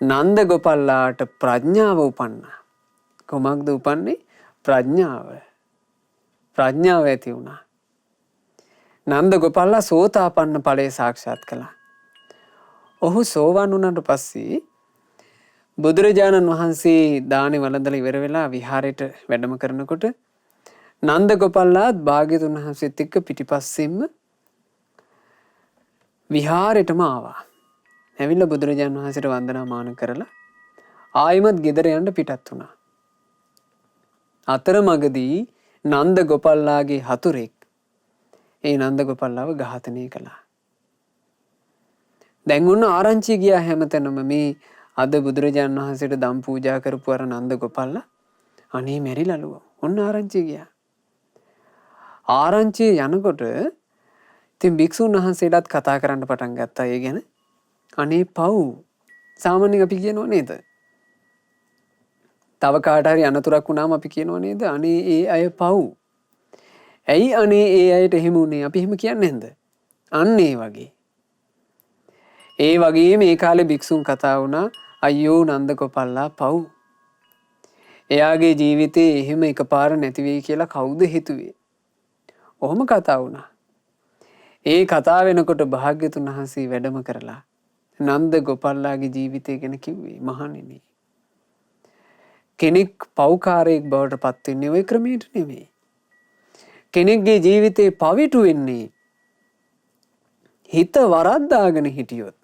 නන්ද ගොපල්ලාට ප්‍රඥාව උපන්නා. කොමක්ද උපන්නේ? ප්‍රඥාව. ප්‍රඥාව ඇති වුණා. නන්ද ගොපල්ලා සෝතාපන්න ඵලය සාක්ෂාත් කළා. ඔහු සෝවන් වුණාට පස්සේ බුදුරජාණන් වහන්සේ දානේ වළඳලා ඉවර වෙලා විහාරයට වැඩම කරනකොට නන්ද ගොපල්ලාත් භාග්‍යතුන් වහන්සේත් එක්ක පිටිපස්සෙන්ම විහාරෙටම ආවා. ඇවිල්ලා බුදුරජාණන් වහන්සේට වන්දනාමාන කරලා ආයිමත් ගෙදර යන්න පිටත් වුණා. අතරමඟදී නන්ද ගෝපල්ලාගේ හතුරෙක් ඒ නන්ද ගෝපල්ලාව ඝාතනය කළා. දැන් ඔන්න ආරංචි ගියා හැමතැනම මේ අද බුදුරජාණන් වහන්සේට දම් පූජා කරපු අර නන්ද ගෝපල්ලා අනේ මැරිලලුව. ඔන්න ආරංචි ගියා. ආරංචිය යනකොට ඉතින් භික්ෂුන් වහන්සේලාත් කතා කරන්න පටන් ගත්තා ඒ ගැන. අනේ පව්. සාමාන්‍යයෙන් අපි කියනෝ නේද? තව කාට හරි අනතුරක් වුණාම අපි කියනෝ නේද? අනේ ඒ අය පව්. ඇයි අනේ ඒ අයට එහෙම උනේ? අපි එහෙම කියන්නේ නැන්ද? අන්න ඒ වගේ. ඒ වගේ මේ කාලේ භික්ෂුන් කතා වුණා අයියෝ නන්ද ගෝපල්ලා පව්. එයාගේ ජීවිතේ එහෙම එකපාර නැති වෙයි කියලා කවුද හිතුවේ? ඔහොම කතා වුණා. ඒ කතා වෙනකොට භාග්‍යතුන් වහන්සේ වැඩම කරලා නන්ද ගෝපල්ලාගේ ජීවිතය ගැන කිව්වේ මහණෙනි. කෙනෙක් පව්කාරයෙක් බවට පත් වෙන්නේ ওই ක්‍රමයට නෙමෙයි. කෙනෙක්ගේ ජීවිතේ පවිටු වෙන්නේ හිත වරද්දාගෙන හිටියොත්.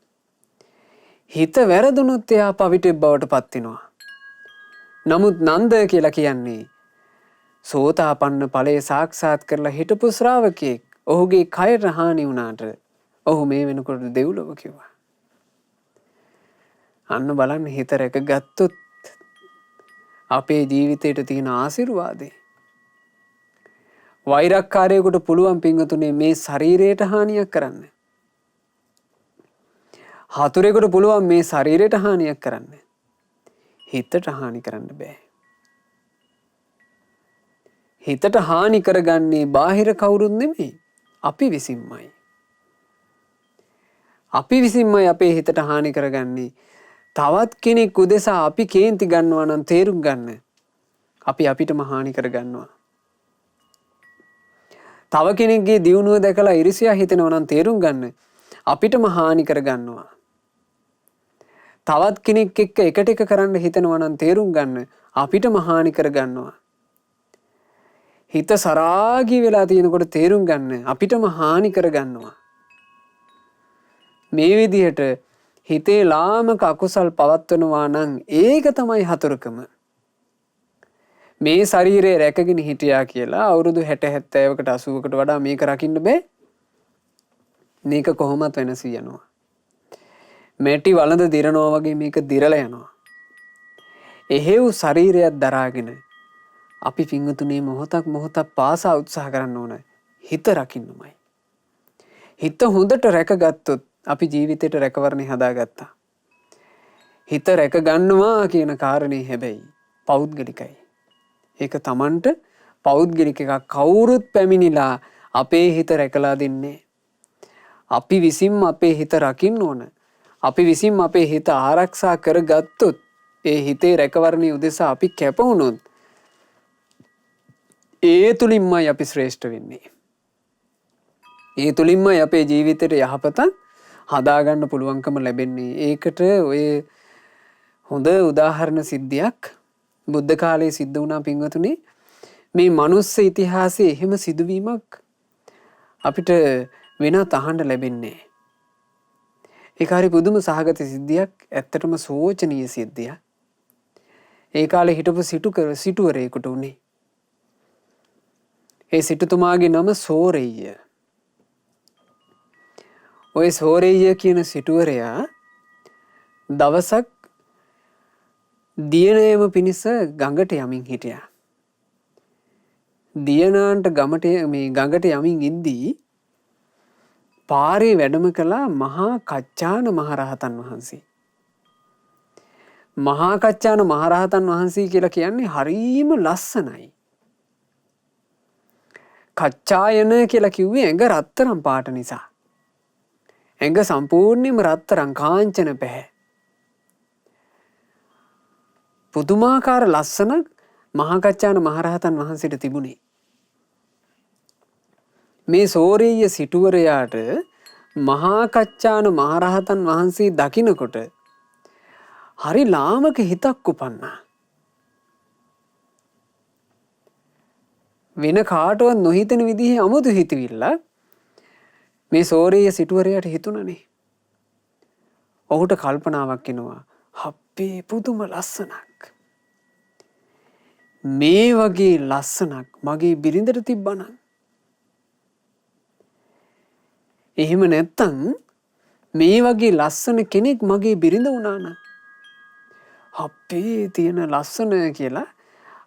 හිත වැරදුනොත් එයා පවිටෙක් බවට පත් වෙනවා. නමුත් නන්ද කියලා කියන්නේ සෝතාපන්න ඵලයේ සාක්ෂාත් කරලා හිටපු ශ්‍රාවකයෙක්. ඔහුගේ කයට හානි වුණාට ඔහු මේ වෙනකොට දෙව්ලොව කිව්වා. අන්න බලන්න හිත රැකගත්තොත් අපේ ජීවිතයට තියෙන ආශිර්වාදේ. වෛරක්කාරයෙකුට පුළුවන් පින්වතුනේ මේ ශරීරයට හානියක් කරන්න. හතුරෙකුට පුළුවන් මේ ශරීරයට හානියක් කරන්න. හිතට හානි කරන්න බෑ. හිතට හානි කරගන්නේ බාහිර කවුරුත් නෙමෙයි. අපි විසින්මයි. අපි විසින්මයි අපේ හිතට හානි කරගන්නේ. තවත් කෙනෙක් උදෙසා අපි කේන්ති ගන්නවා නම් තේරුම් ගන්න. අපි අපිටම හානි කරගන්නවා. තව කෙනෙක්ගේ දියුණුව දැකලා iriසියා හිතෙනවා නම් තේරුම් ගන්න. අපිටම හානි කරගන්නවා. තවත් කෙනෙක් එක්ක එකට එක කරන්න හිතනවා නම් තේරුම් ගන්න. අපිටම හානි කරගන්නවා. හිත සරාගී වෙලා තියෙනකොට තේරුම් ගන්න අපිටම හානි කරගන්නවා. මේ විදිහට හිතේ ලාමක අකුසල් පවත්වනවා නම් ඒක තමයි හතුරුකම. මේ ශරීරය රැකගෙන හිටියා කියලා අවුරුදු 60 70කට 80කට වඩා මේක රකින්න බෑ. මේක කොහොමත් වෙනස් වෙනවා. මැටි වළඳ දිරනවා වගේ මේක දිරලා යනවා. එහෙව් ශරීරයක් දරාගෙන අපි පින්වතුනේ මොහොතක් පාසා උත්සාහ කරන්න ඕන හිත රකින්නමයි. හිත හොඳට රැකගත්තොත් අපි ජීවිතේට රැකවරණේ හදාගත්තා. හිත රැක ගන්නවා කියන කාරණේ හැබැයි පෞද්ගලිකයි. ඒක Tamanට පෞද්ගලික එකක්. කවුරුත් පැමිණිලා අපේ හිත රැකලා දෙන්නේ. අපි විසින්ම අපේ හිත රකින්න ඕන. අපි විසින්ම අපේ හිත ආරක්ෂා කරගත්තොත් ඒ හිතේ රැකවරණේ උදෙසා අපි කැප වුණොත් ඒ තුලින්මයි අපි ශ්‍රේෂ්ඨ වෙන්නේ. ඒ තුලින්මයි අපේ ජීවිතේට යහපත හදාගන්න පුළුවන්කම ලැබෙන්නේ. ඒකට ඔය හොඳ උදාහරණ සිද්ධියක් බුද්ධ කාලයේ සිද්ධ වුණා පින්වතුනි. මේ මනුස්ස ඉතිහාසයේ එහෙම සිදුවීමක් අපිට වෙනත් අහන්න ලැබෙන්නේ. ඒක හරි පුදුම සහගත සිද්ධියක්. ඇත්තටම සෝචනීය සිද්ධියක්. ඒ කාලේ හිටපු සිටුවරයෙකුට උනේ. ඒ සිටුතුමාගේ නම සෝරෙය්‍ය. ඔය සෝරෙය්‍ය කියන සිටුවරයා දවසක් දියණයම පිණිස ගඟට යමින් හිටියා. දියණාන්ට ගඟට යමින් ඉද්දී පාරේ වැඩම කළා මහා කච්චාන මහරහතන් වහන්සේ. මහා කච්චාන මහරහතන් වහන්සේ කියලා කියන්නේ හරීම ලස්සනයි. කච්චායන කියලා කිව්වේ ඇඟ රත්තරන් පාට නිසා. ඇඟ සම්පූර්ණයෙන්ම රත්තරන් කාංචන පැහැ. පුදුමාකාර ලස්සනක් මහා කච්චාන මහරහතන් වහන්සේට තිබුණේ. මේ සෝරෙය්‍ය සිටුවරයාට මහා කච්චාන මහරහතන් වහන්සේ දකිනකොට හරි ලාමක හිතක් උපන්නා. වෙන කාටවත් නොහිතන විදිහේ අමුතු හිතවිල්ල මේ සෝරෙය්‍ය සිටුවරයාට හිතුණනේ. ඔහුට කල්පනාවක් එනවා. අපේ පුදුම ලස්සනක්. මේ වගේ ලස්සනක් මගේ බිරිඳට තිබ්බනම්. එහෙම නැත්තම් මේ වගේ ලස්සන කෙනෙක් මගේ බිරිඳ වුණා නම් අපේ තියෙන ලස්සන කියලා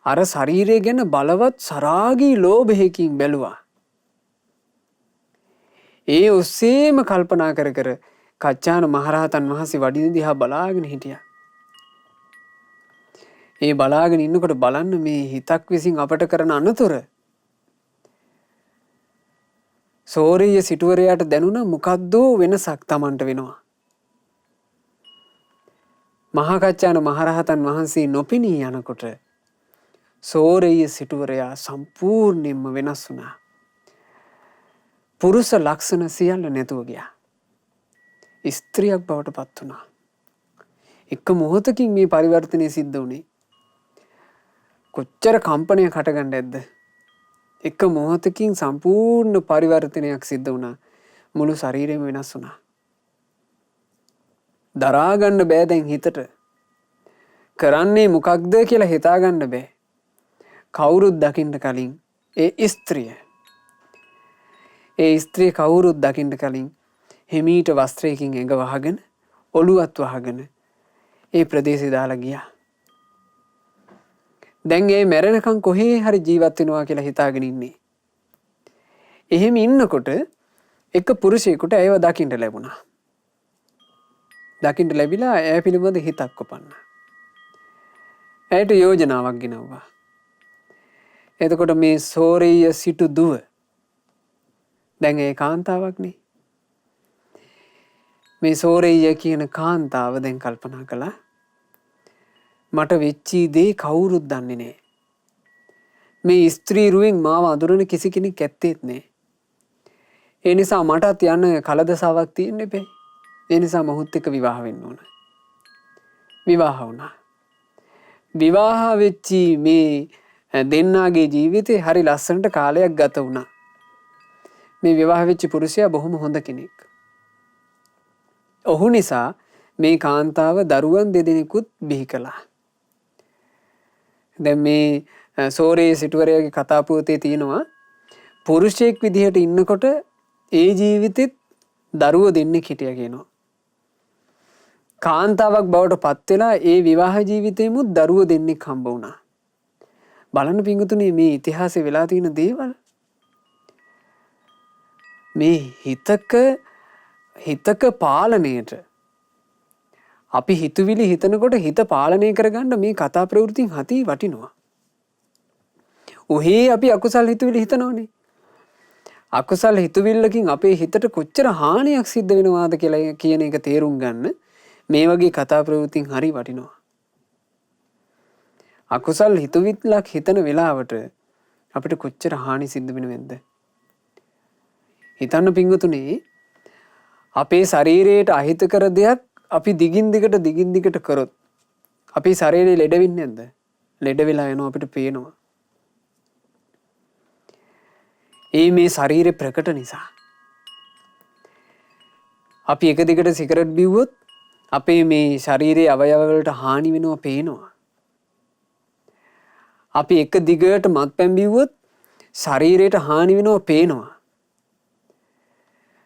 අර ශරීරය ගැන බලවත් සරාගී ලෝභයකින් බැලුවා. ඒ ඔස්සේම කල්පනා කර කර කච්චාන මහරහතන් වහන්සේ වඩින දිහා බලාගෙන හිටියා. ඒ බලාගෙන ඉන්නකොට බලන්න මේ හිතක් විසින් අපට කරන අනතුර. සෝරිය සිටුවරයාට දැනුණා මොකද්ද වෙනසක් Tamanට වෙනවා. මහා කච්චාන මහරහතන් වහන්සේ නොපෙනී යනකොට සෝරිය සිටුවරයා සම්පූර්ණයෙන්ම වෙනස් වුණා. පුරුෂ ලක්ෂණ සියල්ල නැතුව ගියා. ස්ත්‍රියක් බවට පත් වුණා. එක මොහොතකින් මේ පරිවර්තනය සිද්ධ වුණේ. කොච්චර කම්පනයක් හටගන්න ඇද්ද? එක මොහොතකින් සම්පූර්ණ පරිවර්තනයක් සිද්ධ වුණා. මුළු ශරීරෙම වෙනස් වුණා. දරා ගන්න බෑ දැන් හිතට. කරන්නේ මොකක්ද කියලා හිතා ගන්න බෑ. කවුරුත් දකින්න කලින් ඒ ස්ත්‍රිය කවුරුත් දකින්න කලින් හිමීට වස්ත්‍රයකින් ඇඟ වහගෙන ඔළුවත් වහගෙන ඒ ප්‍රදේශය දාලා ගියා. දැන් ඒ මැරෙනකන් කොහේ හරි ජීවත් වෙනවා කියලා හිතාගෙන ඉන්නේ. එහෙම ඉන්නකොට එක පුරුෂයෙකුට ඇයව දකින්න ලැබුණා. දකින්න ලැබිලා ඇය පිළිබඳ හිතක් කොපන්නා. ඇයට යෝජනාවක් ගෙනවුවා. එතකොට මේ සෝරිය සිටු දුව දැන් ඒ කාන්තාවක් නේ. මේ සෝරිය කියන කාන්තාව දැන් කල්පනා කළා මට වෙච්චි දේ කවුරුත් දන්නේ නැහැ. මේ ස්ත්‍රී රුවෙන් මාව අඳුරන කිසි කෙනෙක් ඇත්තේත් නැහැ. ඒ නිසා මටත් යන්න කලදසාවක් තියෙන්න එපේ. ඒ නිසා මොහොත් එක්ක විවාහ වෙන්න ඕන. විවාහ වුණා. විවාහ වෙච්චි මේ දෙන්නාගේ ජීවිතේ හරි ලස්සනට කාලයක් ගත වුණා. මේ විවාහ වෙච්ච පුරුෂයා බොහොම හොඳ කෙනෙක්. ඔහු නිසා මේ කාන්තාව දරුවන් දෙදෙනෙකුත් බිහි කළා. දැන් මේ සෝරේ සිටුවරයාගේ කතා පුවතේ තියෙනවා පුරුෂයෙක් විදිහට ඉන්නකොට ඒ ජීවිතෙත් දරුවෝ දෙන්නෙක් හිටියා කියනවා. කාන්තාවක් බවට පත් වෙලා ඒ විවාහ ජීවිතේමුත් දරුවෝ දෙන්නෙක් හම්බ වුණා. බලන්න පිංගුතුනි මේ ඉතිහාසයේ වෙලා තියෙන දේවල්. මේ හිතක පාලනයට අපි හිතුවිලි හිතනකොට හිත පාලනය කරගන්න මේ කතා ප්‍රවෘත්තින් හති වටිනවා. ඔහේ අපි අකුසල් හිතුවිලි හිතනවනේ. අකුසල් හිතුවිල්ලකින් අපේ හිතට කොච්චර හානියක් සිද්ධ වෙනවාද කියලා කියන එක තේරුම් ගන්න මේ වගේ කතා ප්‍රවෘත්තින් හරි වටිනවා. අකුසල් හිතුවිල්ලක් හිතන වෙලාවට අපිට කොච්චර හානි සිද්ධ වෙනවද? හිතන්න පිංගුතුනේ අපේ ශරීරයට අහිතකර දෙයක් අපි දිගින් දිගට කරොත් අපේ ශරීරය ලෙඩ වෙන්නේ නැද්ද? ලෙඩ වෙලා යනවා අපිට පේනවා. මේ ශරීරේ ප්‍රකට නිසා. අපි එක දිගට සිගරට් බිව්වොත් අපේ මේ ශරීරයේ අවයව වලට හානි වෙනවා පේනවා. අපි එක දිගට මත්පැන් බිව්වොත් ශරීරයට හානි වෙනවා පේනවා.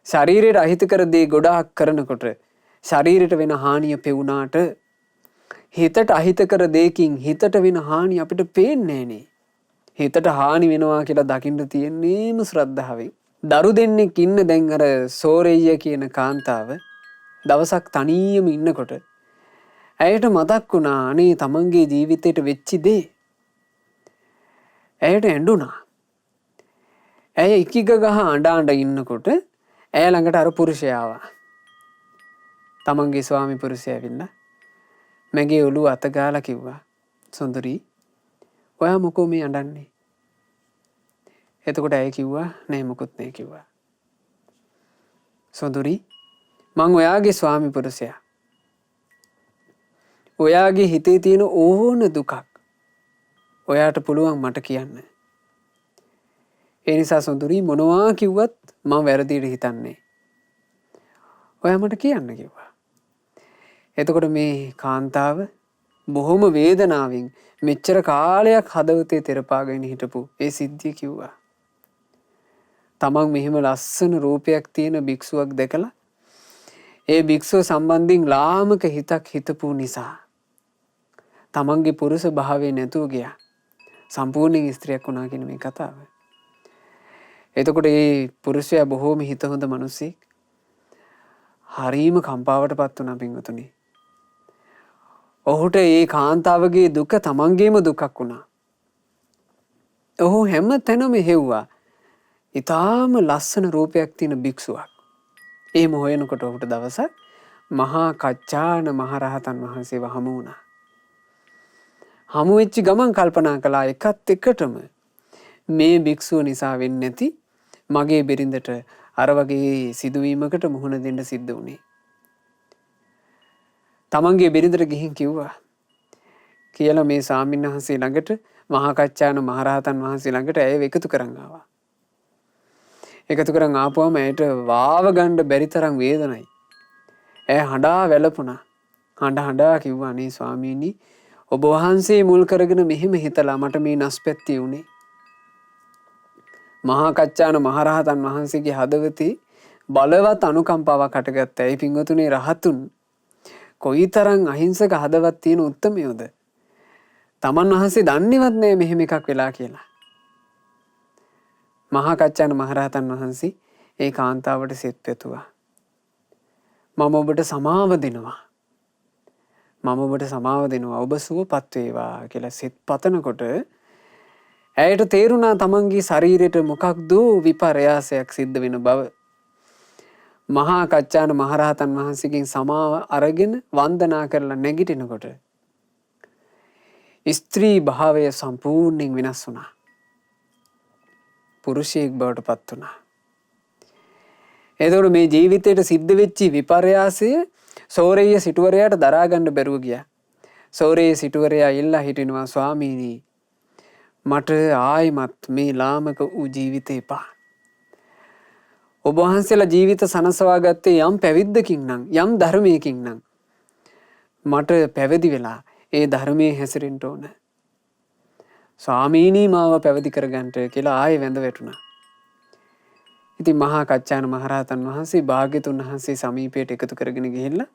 ශරීරයට අහිතකර දේ ගොඩාක් කරනකොට ශරීරයට වෙන හානිය පෙවුනාට හිතට අහිතකර දෙයකින් හිතට වෙන හානිය අපිට පේන්නේ නැහනේ. හිතට හානි වෙනවා කියලා දකින්න තියෙන්නේම ශ්‍රද්ධාවෙන්. දරු දෙන්නෙක් ඉන්න දැන් අර සෝරෙය්‍ය කියන කාන්තාව දවසක් තනියම ඉන්නකොට ඇයට මතක් වුණා අනේ තමන්ගේ ජීවිතේට වෙච්ච දේ. ඇයට ඇඬුණා. ඇය ඉකිග ගහ අඬ ඉන්නකොට ඇය ළඟට අර පුරුෂයා ආවා. තමන්ගේ ස්වාමි පුරුෂයා ඇවිල්ලා මගේ ඔළුව අත ගාලා කිව්වා සුන්දරී ඔයා මොකෝ මේ අඬන්නේ? එතකොට ඇය කිව්වා නෑ මොකුත් නෑ කිව්වා. සුන්දරී මං ඔයාගේ ස්වාමි පුරුෂයා. ඔයාගේ හිතේ තියෙන ඕන දුකක් ඔයාට පුළුවන් මට කියන්න. ඒ නිසා සුන්දරී මොනවා කිව්වත් මම වැරදියට හිතන්නේ. ඔයා මට කියන්න කිව්වා. එතකොට මේ කාන්තාව බොහොම වේදනාවෙන් මෙච්චර කාලයක් හදවතේ තෙරපාගෙන හිටපු ඒ සිද්ධිය කිව්වා. තමන් මෙහෙම ලස්සන රූපයක් තියෙන භික්ෂුවක් දැකලා ඒ භික්ෂුව සම්බන්ධයෙන් ලාමක හිතක් හිතපු නිසා තමන්ගේ පුරුෂ භාවය නැතුව ගියා. සම්පූර්ණයෙන් ස්ත්‍රියක් වුණා කියන මේ කතාව. එතකොට මේ පුරුෂයා බොහෝම හිත හොඳ මිනිසෙක්. හරීම කම්පාවටපත් වුණා පින්වතුනි. ඔහුට ඒ කාන්තාවගේ දුක තමන්ගේම දුකක් වුණා. ඔහු හැම තැනම හෙව්වා. ඊටාම ලස්සන රූපයක් තියෙන භික්ෂුවක්. එහෙම හොයනකොට ඔහුට දවසක් මහා කච්චාන මහරහතන් වහන්සේව හමු වුණා. හමු වෙච්ච ගමන් කල්පනා කළා එකත් එකටම මේ භික්ෂුව නිසා වෙන්නේ නැති මගේ බිරිඳට අර වගේ සිදුවීමකට මුහුණ දෙන්න සිද්ධ වුණේ. තමන්ගේ බිරිඳට ගිහින් කිව්වා කියලා මේ ස්වාමීන් වහන්සේ ළඟට මහා කච්චාන මහරහතන් වහන්සේ ළඟට ඇයව එකතු කරන් ආවා. එකතු කරන් ආපුවම ඇයට වාව ගන්න බැරි තරම් වේදනයි. ඇය හඬා වැළපුණා. හඬා කිව්වා නේ ස්වාමීනි ඔබ වහන්සේ මුල් කරගෙන මෙහෙම හිතලා මට මේ නැස්පැත්තිය උනේ. මහා කච්චාන මහරහතන් වහන්සේගේ හදවතේ බලවත් අනුකම්පාවක් හටගත්තා. ඒ පින්වතුනේ රහතුන් කොයිතරම් අහිංසක හදවත් තියෙන උත්තමයෝද? තමන් වහන්සේ දන්නේවත් නෑ මෙහෙම එකක් වෙලා කියලා. මහා කච්චාන මහරහතන් වහන්සේ ඒ කාන්තාවට සෙත් පෙතුවා. මම ඔබට සමාව දෙනවා. මම ඔබට සමාව දෙනවා. ඔබ සුවපත් වේවා කියලා සෙත් පතනකොට ඇයට තේරුණා තමන්ගේ ශරීරයට මොකක්ද විපර්යාසයක් සිද්ධ වෙන බව. මහා කච්චාන මහරහතන් වහන්සේගෙන් සමාව අරගෙන වන්දනා කරලා නැගිටිනකොට ස්ත්‍රී භාවය සම්පූර්ණයෙන් වෙනස් වුණා. පුරුෂයෙක් බවට පත් වුණා. එතකොට මේ ජීවිතේට සිද්ධ වෙච්ච විපර්යාසය සෝරේය සිටුවරයාට දරා ගන්න බැරුව ගියා. සෝරේය සිටුවරයා ඉල්ලා හිටිනවා ස්වාමීනි මට ආයිමත් මේ ලාමක වූ ජීවිතේ එපා. ඔබ වහන්සේලා ජීවිත සනසවා ගත්තේ යම් පැවිද්දකින් නම් යම් ධර්මයකින් නම් මට පැවිදි වෙලා ඒ ධර්මයේ හැසිරෙන්න ඕන. ස්වාමීනි මාව පැවිදි කරගන්නට කියලා ආයෙ වැඳ වැටුණා. ඉතින් මහා කච්චාන මහරහතන් වහන්සේ භාග්‍යතුන් වහන්සේ සමීපයට එකතු කරගෙන ගිහිල්ලා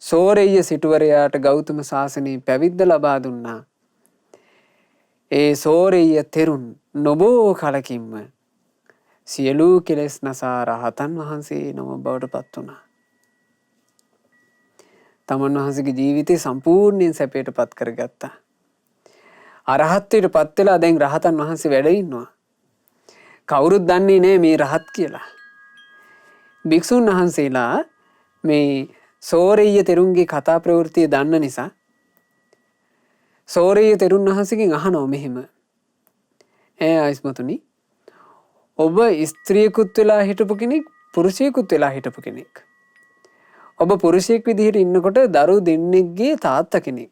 සෝරෙය්‍ය සිටුවරයාට ගෞතම සාසනයේ පැවිද්ද ලබා දුන්නා. ඒ සෝරෙය්‍ය තෙරුන් නොබෝ කලකින්ම සියලු කෙලෙස් නසා රහතන් වහන්සේ නම බවට පත් වුණා. තමන් වහන්සේගේ ජීවිතේ සම්පූර්ණයෙන් සැපයට පත් කරගත්තා. අරහත්ත්වයට පත් වෙලා දැන් රහතන් වහන්සේ වැඩ ඉන්නවා. කවුරුත් දන්නේ නැහැ මේ රහත් කියලා. භික්ෂුන් වහන්සේලා මේ සෝරෙය්‍ය තෙරුන්ගේ කතා ප්‍රවෘත්තිය දන්න නිසා සෝරෙය්‍ය තෙරුන් වහන්සේගෙන් අහනවා මෙහෙම. ආයිස්මතුනි ඔබ ස්ත්‍රියකුත් වෙලා හිටපු කෙනෙක් පුරුෂයෙකුත් වෙලා හිටපු කෙනෙක්. ඔබ පුරුෂයෙක් විදිහට ඉන්නකොට දරු දෙන්නෙක්ගේ තාත්තා කෙනෙක්.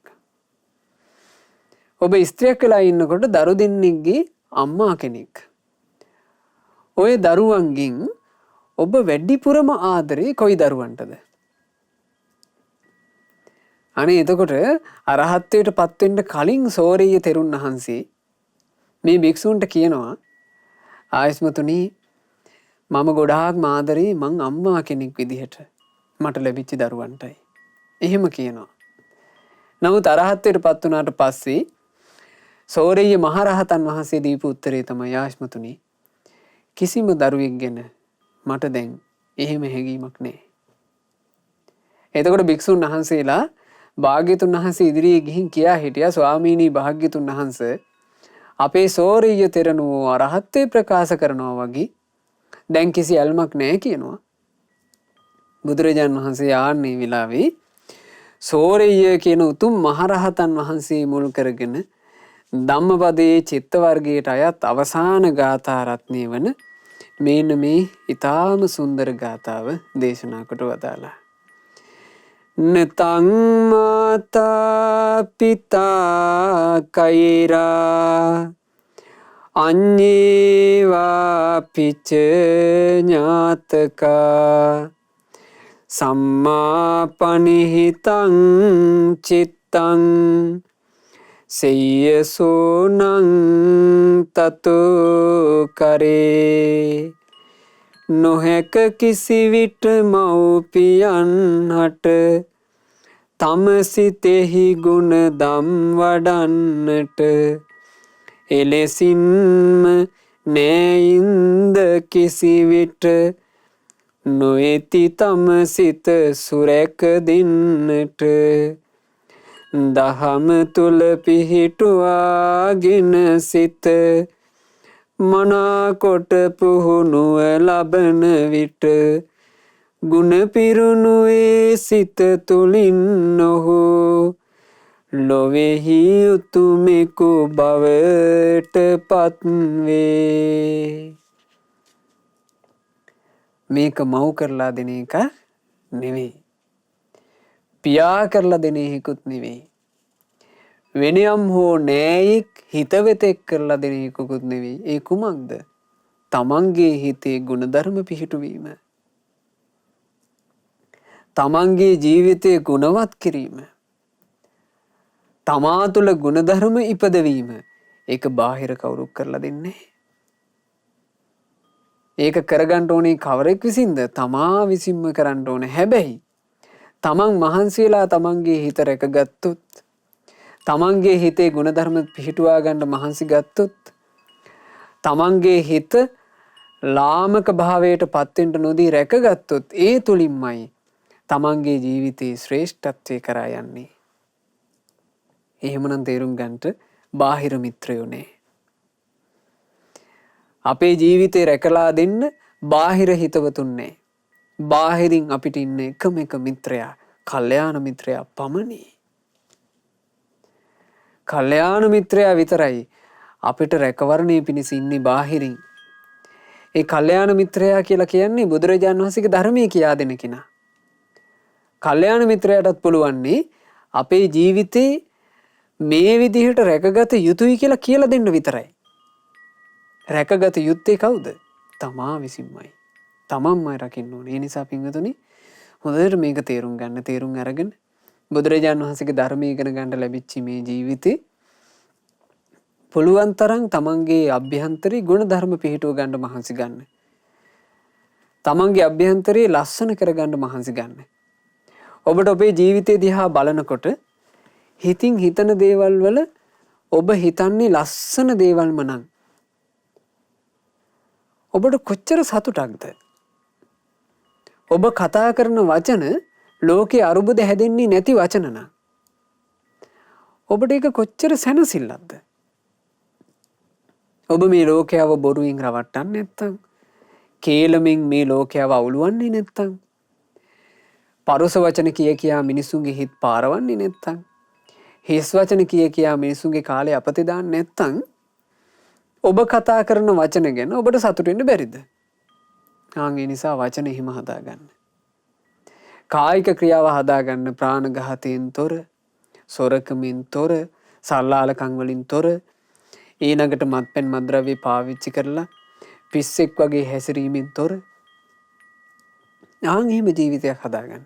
ඔබ ස්ත්‍රියක් වෙලා ඉන්නකොට දරු දෙන්නෙක්ගේ අම්මා කෙනෙක්. ඔය දරුවන්ගෙන් ඔබ වැඩිපුරම ආදරේ කොයි දරුවන්ටද? අනේ එතකොට අරහත්ත්වයට පත් වෙන්න කලින් සෝරෙය්‍ය තෙරුන් වහන්සේ මේ භික්ෂූන්ට කියනවා ආයස්මතුනි මම ගොඩාක් ආදරේ මං අම්මා කෙනෙක් විදිහට මට ලැබිච්ච දරුවන්ටයි. එහෙම කියනවා. නමුත් අරහත්ත්වයට පත් වුණාට පස්සේ සෝරෙය්‍ය මහරහතන් වහන්සේ දීපු උත්තරේ තමයි ආයස්මතුනි කිසිම දරුවෙක් ගැන මට දැන් එහෙම හැඟීමක් නැහැ. එතකොට භික්ෂුන් වහන්සේලා භාග්‍යතුන් වහන්සේ ඉදිරියේ ගිහින් කියා හිටියා ස්වාමීනි භාග්‍යතුන් වහන්සේ අපේ සෝරෙය්‍ය තෙරණුව අරහත්ත්වේ ප්‍රකාශ කරනවා වගේ දැන් කිසි ඇල්මක් නැහැ කියනවා. බුදුරජාන් වහන්සේ ආන්නේ විලාවේ සෝරෙය්‍ය කියන උතුම් මහරහතන් වහන්සේ මුල් කරගෙන ධම්මපදයේ චිත්ත වර්ගයට අයත් අවසාන ගාථා රත්නය වන මේන මේ ඊටාම සුන්දර ගාථාව දේශනා කොට වදාලා. නතං මාතා පිතා කෛරා අඤ්ඤේවා පිච ඥාතකා සම්මාපනිහිතං චිත්තං සෙය්‍යසෝනං තතෝ කරේ නොහැක කිසිවිට මව්පියන් හට තම සිතෙහි ගුණ දම් වඩන්නට එලෙසින්ම නෑයින්ද කිසිවිට නොඑති තම සිත සුරැක දෙන්නට දහම තුල පිහිටුවාගෙන සිත මනාකොට පුහුණුව ලබන විට ගුණ පිරුණුවේ සිත තුලින් නොහු ලොවෙහි උතුමෙකු බවට පත්වේ. මේක මව් කරලා දෙන එක නෙවෙයි. පියා කරලා දෙන එකකුත් නෙවෙයි. වෙනියම් හෝ නෑයෙක් හිතවෙතෙක් කරලා දෙන එකකුත් නෙවෙයි. ඒ කුමක්ද? තමන්ගේ හිතේ ගුණධර්ම පිහිටුවීම. තමන්ගේ ජීවිතයේ ගුණවත් කිරීම. තමා තුළ ගුණධර්ම ඉපදවීම. ඒක බාහිර කවුරුත් කරලා දෙන්නේ. ඒක කරගන්න ඕනේ කවරෙක් විසින්ද? තමා විසින්ම කරන්න ඕනේ. හැබැයි තමන් මහන්සි වෙලා තමන්ගේ හිත රැකගත්තොත්, තමන්ගේ හිතේ ගුණධර්ම පිහිටුවා ගන්න මහන්සි ගත්තොත්, තමන්ගේ හිත ලාමක භාවයට පත් වෙන්න නොදී රැකගත්තොත්, ඒ තුලින්මයි තමන්ගේ ජීවිතේ ශ්‍රේෂ්ඨත්වයේ කරා යන්නේ. එහෙමනම් තේරුම් ගන්නට බාහිර මිත්‍රයෝ නෑ. අපේ ජීවිතේ රැකලා දෙන්න බාහිර හිතවතුන් නෑ. බාහිරින් අපිට ඉන්න එකම එක මිත්‍රයා කල්යාණ මිත්‍රයා පමණි. කල්යාණ මිත්‍රයා විතරයි අපිට රැකවරණය පිණිස ඉන්නේ බාහිරින්. ඒ කල්යාණ මිත්‍රයා කියලා කියන්නේ බුදුරජාණන් වහන්සේගේ ධර්මයේ කියා දෙන කෙනා. කල්යාණ මිත්‍රයාටත් පුළුවන්නේ අපේ ජීවිතේ මේ විදිහට රැකගත යුතුයි කියලා දෙන්න විතරයි. රැකගත යුත්තේ කවුද? තමා විසින්මයි. තමන්මයි රකින්න ඕනේ. ඒ නිසා පින්වතුනි හොඳට මේක තේරුම් ගන්න. තේරුම් අරගෙන බුදුරජාණන් වහන්සේගේ ධර්මය ඉගෙන ගන්න ලැබිච්ච මේ ජීවිතේ පුළුවන් තරම් තමන්ගේ අභ්‍යන්තරේ ගුණ ධර්ම පිහිටුව ගන්න මහන්සි ගන්න. තමන්ගේ අභ්‍යන්තරේ ලස්සන කරගන්න මහන්සි ගන්න. ඔබට ඔබේ ජීවිතය දිහා බලනකොට හිතින් හිතන දේවල් වල ඔබ හිතන්නේ ලස්සන දේවල්ම නම් ඔබට කොච්චර සතුටක්ද? ඔබ කතා කරන වචන ලෝකේ අරුබුද හැදෙන්නේ නැති වචන නම් ඔබට ඒක කොච්චර සැනසෙල්ලක්ද? ඔබ මේ ලෝකයව බොරුවෙන් රවට්ටන්නේ නැත්තම්, කේලමෙන් මේ ලෝකයව අවුලවන්නේ නැත්තම්, පරුස වචන කියා මිනිසුන්ගේ හිත් පාරවන්නේ නැත්තම්, හිස් වචන කියා මිනිසුන්ගේ කාලේ අපතේ දාන්නේ නැත්තම් ඔබ කතා කරන වචන ගැන ඔබට සතුටු වෙන්න බැරිද? ඒ නිසා වචන හිම හදාගන්න. කායික ක්‍රියාව හදාගන්න. ප්‍රාණඝාතයෙන් තොර, සොරකමින් තොර, සල්ලාලකම් වලින් තොර, ඊළඟට මත්පැන් මත්ද්‍රව්‍ය පාවිච්චි කරලා පිස්සෙක් වගේ හැසිරීමෙන් තොර එහෙම ජීවිතයක් හදාගන්න.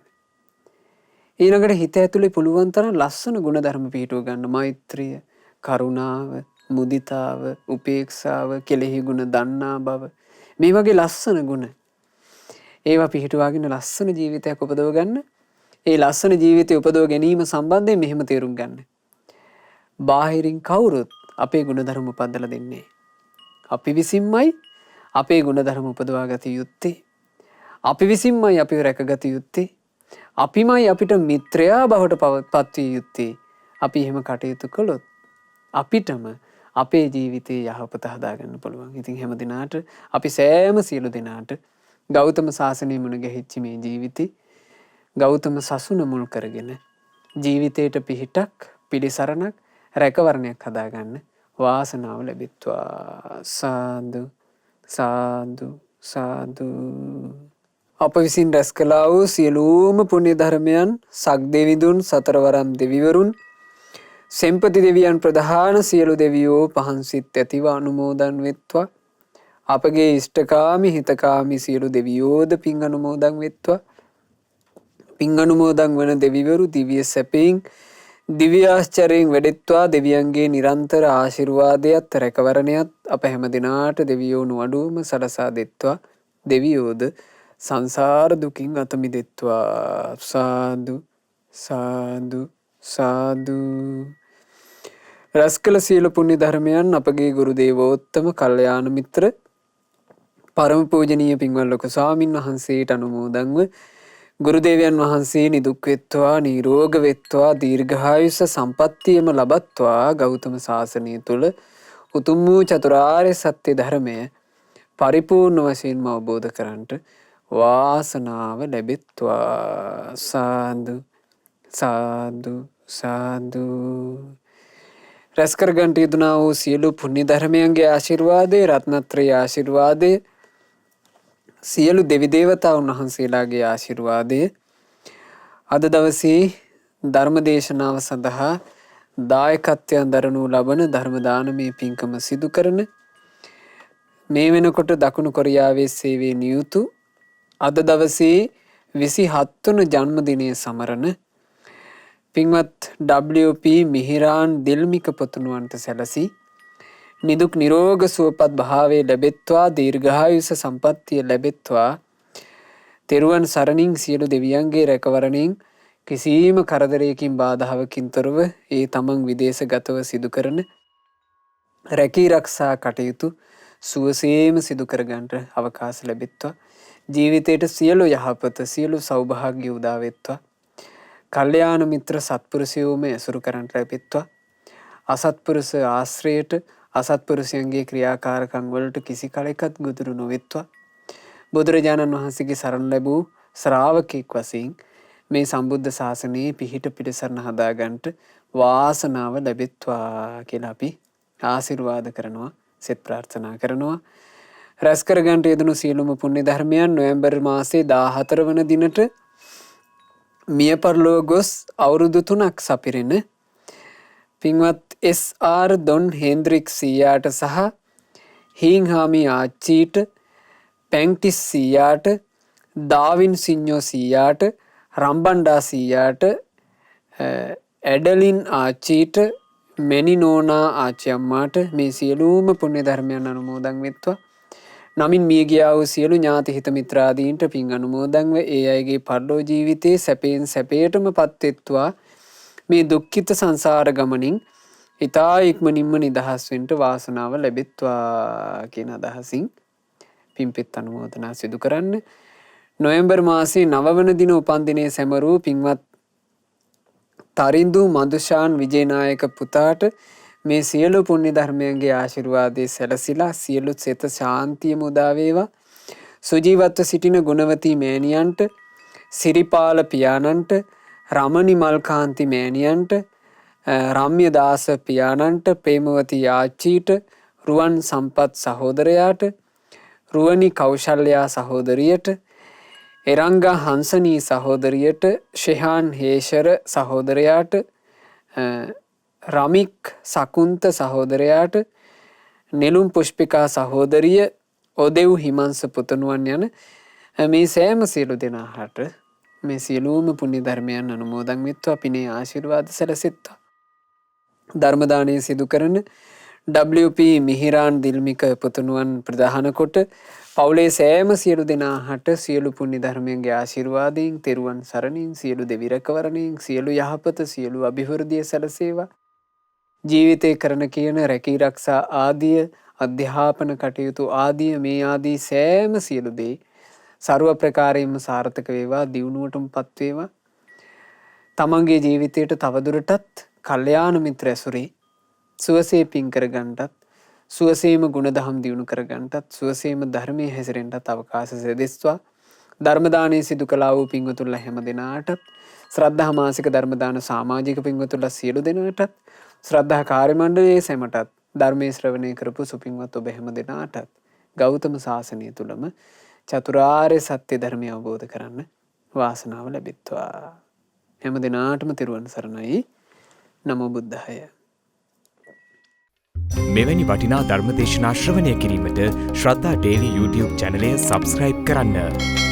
ඊළඟට හිත ඇතුලේ පුළුවන් තරම් ලස්සන ගුණධර්ම පිහිටුව ගන්න. මෛත්‍රිය, කරුණාව, මුදිතාව, උපේක්ෂාව, කෙලෙහි ගුණ දන්නා බව, මේ වගේ ලස්සන ගුණ ඒවා පිහිටුවාගෙන ලස්සන ජීවිතයක් උපදව ගන්න. ඒ ලස්සන ජීවිතය උපදව ගැනීම සම්බන්ධයෙන් මෙහෙම තේරුම් ගන්න. බාහිරින් කවුරුත් අපේ ගුණධර්ම උපදලා දෙන්නේ. අපි විසින්මයි අපේ ගුණධර්ම උපදවා ගත යුත්තේ. අපි විසින්මයි අපිව රැකගත යුත්තේ. අපිමයි අපිට මිත්‍රයා බවට පත් විය යුත්තේ. අපි එහෙම කටයුතු කළොත් අපිටම අපේ ජීවිතයේ යහපත හදාගන්න පුළුවන්. ඉතින් හැම දිනාට අපි සෑම සියලු දෙනාට ගෞතම සාසනය මුණ ගැහිච්ච මේ ජීවිතේ ගෞතම සසුන මුල් කරගෙන ජීවිතයට පිහිටක්, පිළිසරණක්, රැකවරණයක් හදාගන්න වාසනාව ලැබෙත්වා. සාදු සාදු සාදු. අප විසින් රැස් කළා වූ සියලුම පුණ්‍ය ධර්මයන් සක්දෙවිඳුන්, සතරවරම් දෙවිවරුන්, සෙම්පති දෙවියන් ප්‍රධාන සියලු දෙවියෝ පහන් සිත් ඇතිව අනුමෝදන් වෙත්වා. අපගේ ඉෂ්ඨකාමී හිතකාමී සියලු දෙවියෝද පින් අනුමෝදන් වෙත්වා. පින් අනුමෝදන් වන දෙවිවරු දිව්‍ය සැපයෙන් දිව්‍ය ආශ්චර්යයෙන් වැඩෙත්වා දෙවියන්ගේ නිරන්තර ආශිර්වාදයත් රැකවරණයත් අප හැම දිනාට දෙවියෝ නුවඩුවම සලසා දෙත්වා දෙවියෝද සංසාර දුකින් අත මිදෙත්වා සාදු සාදු සාදු. රැස් කළ සියලු පුණ්‍ය ධර්මයන් අපගේ ගුරු දේවෝත්තම කල්යාණ මිත්‍ර පරම පූජනීය පින්වත් ලොකු ස්වාමින් වහන්සේට අනුමෝදන්ව ගුරුදේවයන් වහන්සේ නිදුක් වෙත්වා නිරෝග වෙත්වා දීර්ඝායුෂ සම්පන්නියම ලබත්වා ගෞතම සාසනය තුල උතුම් වූ චතුරාර්ය සත්‍ය ධර්මය පරිපූර්ණ වශයෙන්ම අවබෝධ කරගන්නට වාසනාව ලැබෙත්වා සාදු සාදු සාදු. රැස් කර ගන්නට යෙදුනා වූ සියලු පුණ්‍ය ධර්මයන්ගේ ආශිර්වාදය රත්නත්‍රයේ ආශිර්වාදය සියලු දෙවි දේවතාවුන් වහන්සේලාගේ ආශිර්වාදය අද දවසේ ධර්ම දේශනාව සඳහා දායකත්වයෙන් දරනු ලබන ධර්ම දානමය පින්කම සිදු කරන මේ වෙනකොට දකුණු කොරියාවේ සේවයේ නියුතු අද දවසේ 27 වන ජන්මදිනය සමරන පින්වත් WP මිහිරාන් දිල්මික පුතුණුවන්ට සැලසී නිදුක් නිරෝග සුවපත් භාවයේ ලැබෙත්වා දීර්ඝායුෂ සම්පන්නිය ලැබෙත්වා තෙරුවන් සරණින් සියලු දෙවියන්ගේ රැකවරණින් කිසියම් කරදරයකින් බාධාවකින් තොරව ඒ තමන් විදේශගතව සිදු කරන රැකී රක්ෂා කටයුතු සුවසේම සිදු කර ගන්නට අවකාශ ලැබෙත්වා ජීවිතයට සියලු යහපත සියලු සෞභාග්‍ය උදා වෙත්වා කල්යාණ මිත්‍ර සත්පුරුෂයෝම ඇසුරු කරන්නට ලැබෙත්වා අසත්පුරුෂ ආශ්‍රයයට අසත්පුරුෂයන්ගේ ක්‍රියාකාරකම් වලට කිසි කලෙකත් ගොදුරු නොවෙත්වා බුදුරජාණන් වහන්සේගේ සරණ ලැබූ ශ්‍රාවකෙක් වශයෙන් මේ සම්බුද්ධ ශාසනයේ පිහිට පිළිසරණ හදා ගන්නට වාසනාව ලැබෙත්වා කියලා අපි ආශිර්වාද කරනවා සෙත් ප්‍රාර්ථනා කරනවා. රැස් කර ගන්නට යෙදුණු සියලුම පුණ්‍ය ධර්මයන් නොවැම්බර් මාසයේ 14 වන දිනට මිය පරලොව ගොස් අවුරුදු 3ක් සපිරෙන පින්වත් SR ඩොන් හෙන්ද්‍රික් සීයාට සහ හීන්හාමි ආච්චීට පැන්ටිස් සීයාට ඩාවින් සිඤ්ඤෝ සීයාට රම්බණ්ඩා සීයාට ඇඩලින් ආච්චීට මෙනිනෝනා ආච්චි අම්මාට මේ සියලුම පුණ්‍ය ධර්මයන් අනුමෝදන් වෙත්වා නමින් මිය ගියා වූ සියලු ඥාති හිත මිත්‍රාදීන්ට පින් අනුමෝදන්ව ඒ අයගේ පරලෝ ජීවිතයේ සැපයෙන් සැපයටම පත්වෙත්වා මේ දුක්ඛිත සංසාර ගමනින් ඊතා ඉක්මනින්ම නිදහස් වෙන්න වාසනාව ලැබෙත්වා කියන අදහසින් පින්පෙත් අනුමෝදනා සිදු කරන්න. නොවැම්බර් මාසයේ 9 වන දින උපන්දිනයේ සැමරූ පින්වත් තරිඳු මදුෂාන් විජේනායක පුතාට මේ සියලු පුණ්‍ය ධර්මයන්ගේ ආශිර්වාදයේ සැලසිලා සියලු සිත ශාන්තිය මුදා වේවා. සුජීවත්ව සිටින ගුණවතී මෑණියන්ට සිරිපාල පියාණන්ට රමණි මල්කාන්ති මෑණියන්ට රම්‍ය දාස පියාණන්ට ප්‍රේමවතී ආච්චීට රුවන් සම්පත් සහෝදරයාට රුවනි කෞශල්‍යා සහෝදරියට එරංගා හංසනී සහෝදරියට ශෙහාන් හේෂර සහෝදරයාට රමික් සකුන්ත සහෝදරයාට නෙළුම් පුෂ්පිකා සහෝදරිය ඔදෙව් හිමංස පුතණුවන් යන මේ සෑම සියලු දෙනාට මේ සියලුම පුණ්‍ය ධර්මයන් අනුමෝදන් වෙත්වා පිනේ ආශිර්වාද සැලසෙත්වා. ධර්ම දානය සිදු කරන WP මිහිරාන් දිල්මික පුතණුවන් ප්‍රධාන කොට පවුලේ සෑම සියලු දෙනාට සියලු පුණ්‍ය ධර්මයන්ගේ ආශිර්වාදයෙන් තෙරුවන් සරණින් සියලු දෙවි රැකවරණයෙන් සියලු යහපත සියලු අභිවෘද්ධිය සැලසේවා. ජීවිතේ කරන කියන රැකී රක්ෂා ආදිය අධ්‍යාපන කටයුතු ආදිය මේ ආදී සෑම සියලු දේ ਸਰව ප්‍රකාරයෙන්ම සාර්ථක වේවා දියුණුවටමපත් වේවා. තමන්ගේ ජීවිතයට තවදුරටත් කල්යාණ මිත්‍ර ඇසුරේ සුවසේ පින් කරගන්නටත් සුවසේම ගුණධම් දියුණු කරගන්නටත් සුවසේම ධර්මයේ හැසිරෙන්නටත් අවකාශ සැදෙස්වා. ධර්ම දානයේ සිදු කළා වූ පින්වතුන්ලා හැම දිනාටත් ශ්‍රද්ධා මාසික ධර්ම දාන සමාජික පින්වතුන්ලා සියලු දෙනාටත් ශ්‍රද්ධා කාර්ය මණ්ඩලයේ සැමටත් ධර්මයේ ශ්‍රවණය කරපු සුපින්වත් ඔබ හැම දිනාටත් ගෞතම සාසනය තුලම චතුරාර්ය සත්‍ය ධර්මය අවබෝධ කරන්න වාසනාව ලැබෙත්වා. හැම දිනාටම තෙරුවන් සරණයි. නමෝ බුද්ධාය. මෙවැනි වටිනා ධර්ම දේශනා ශ්‍රවණය කිරීමට ශ්‍රද්ධා ඩේලි YouTube චැනලය සබ්ස්ක්‍රයිබ් කරන්න.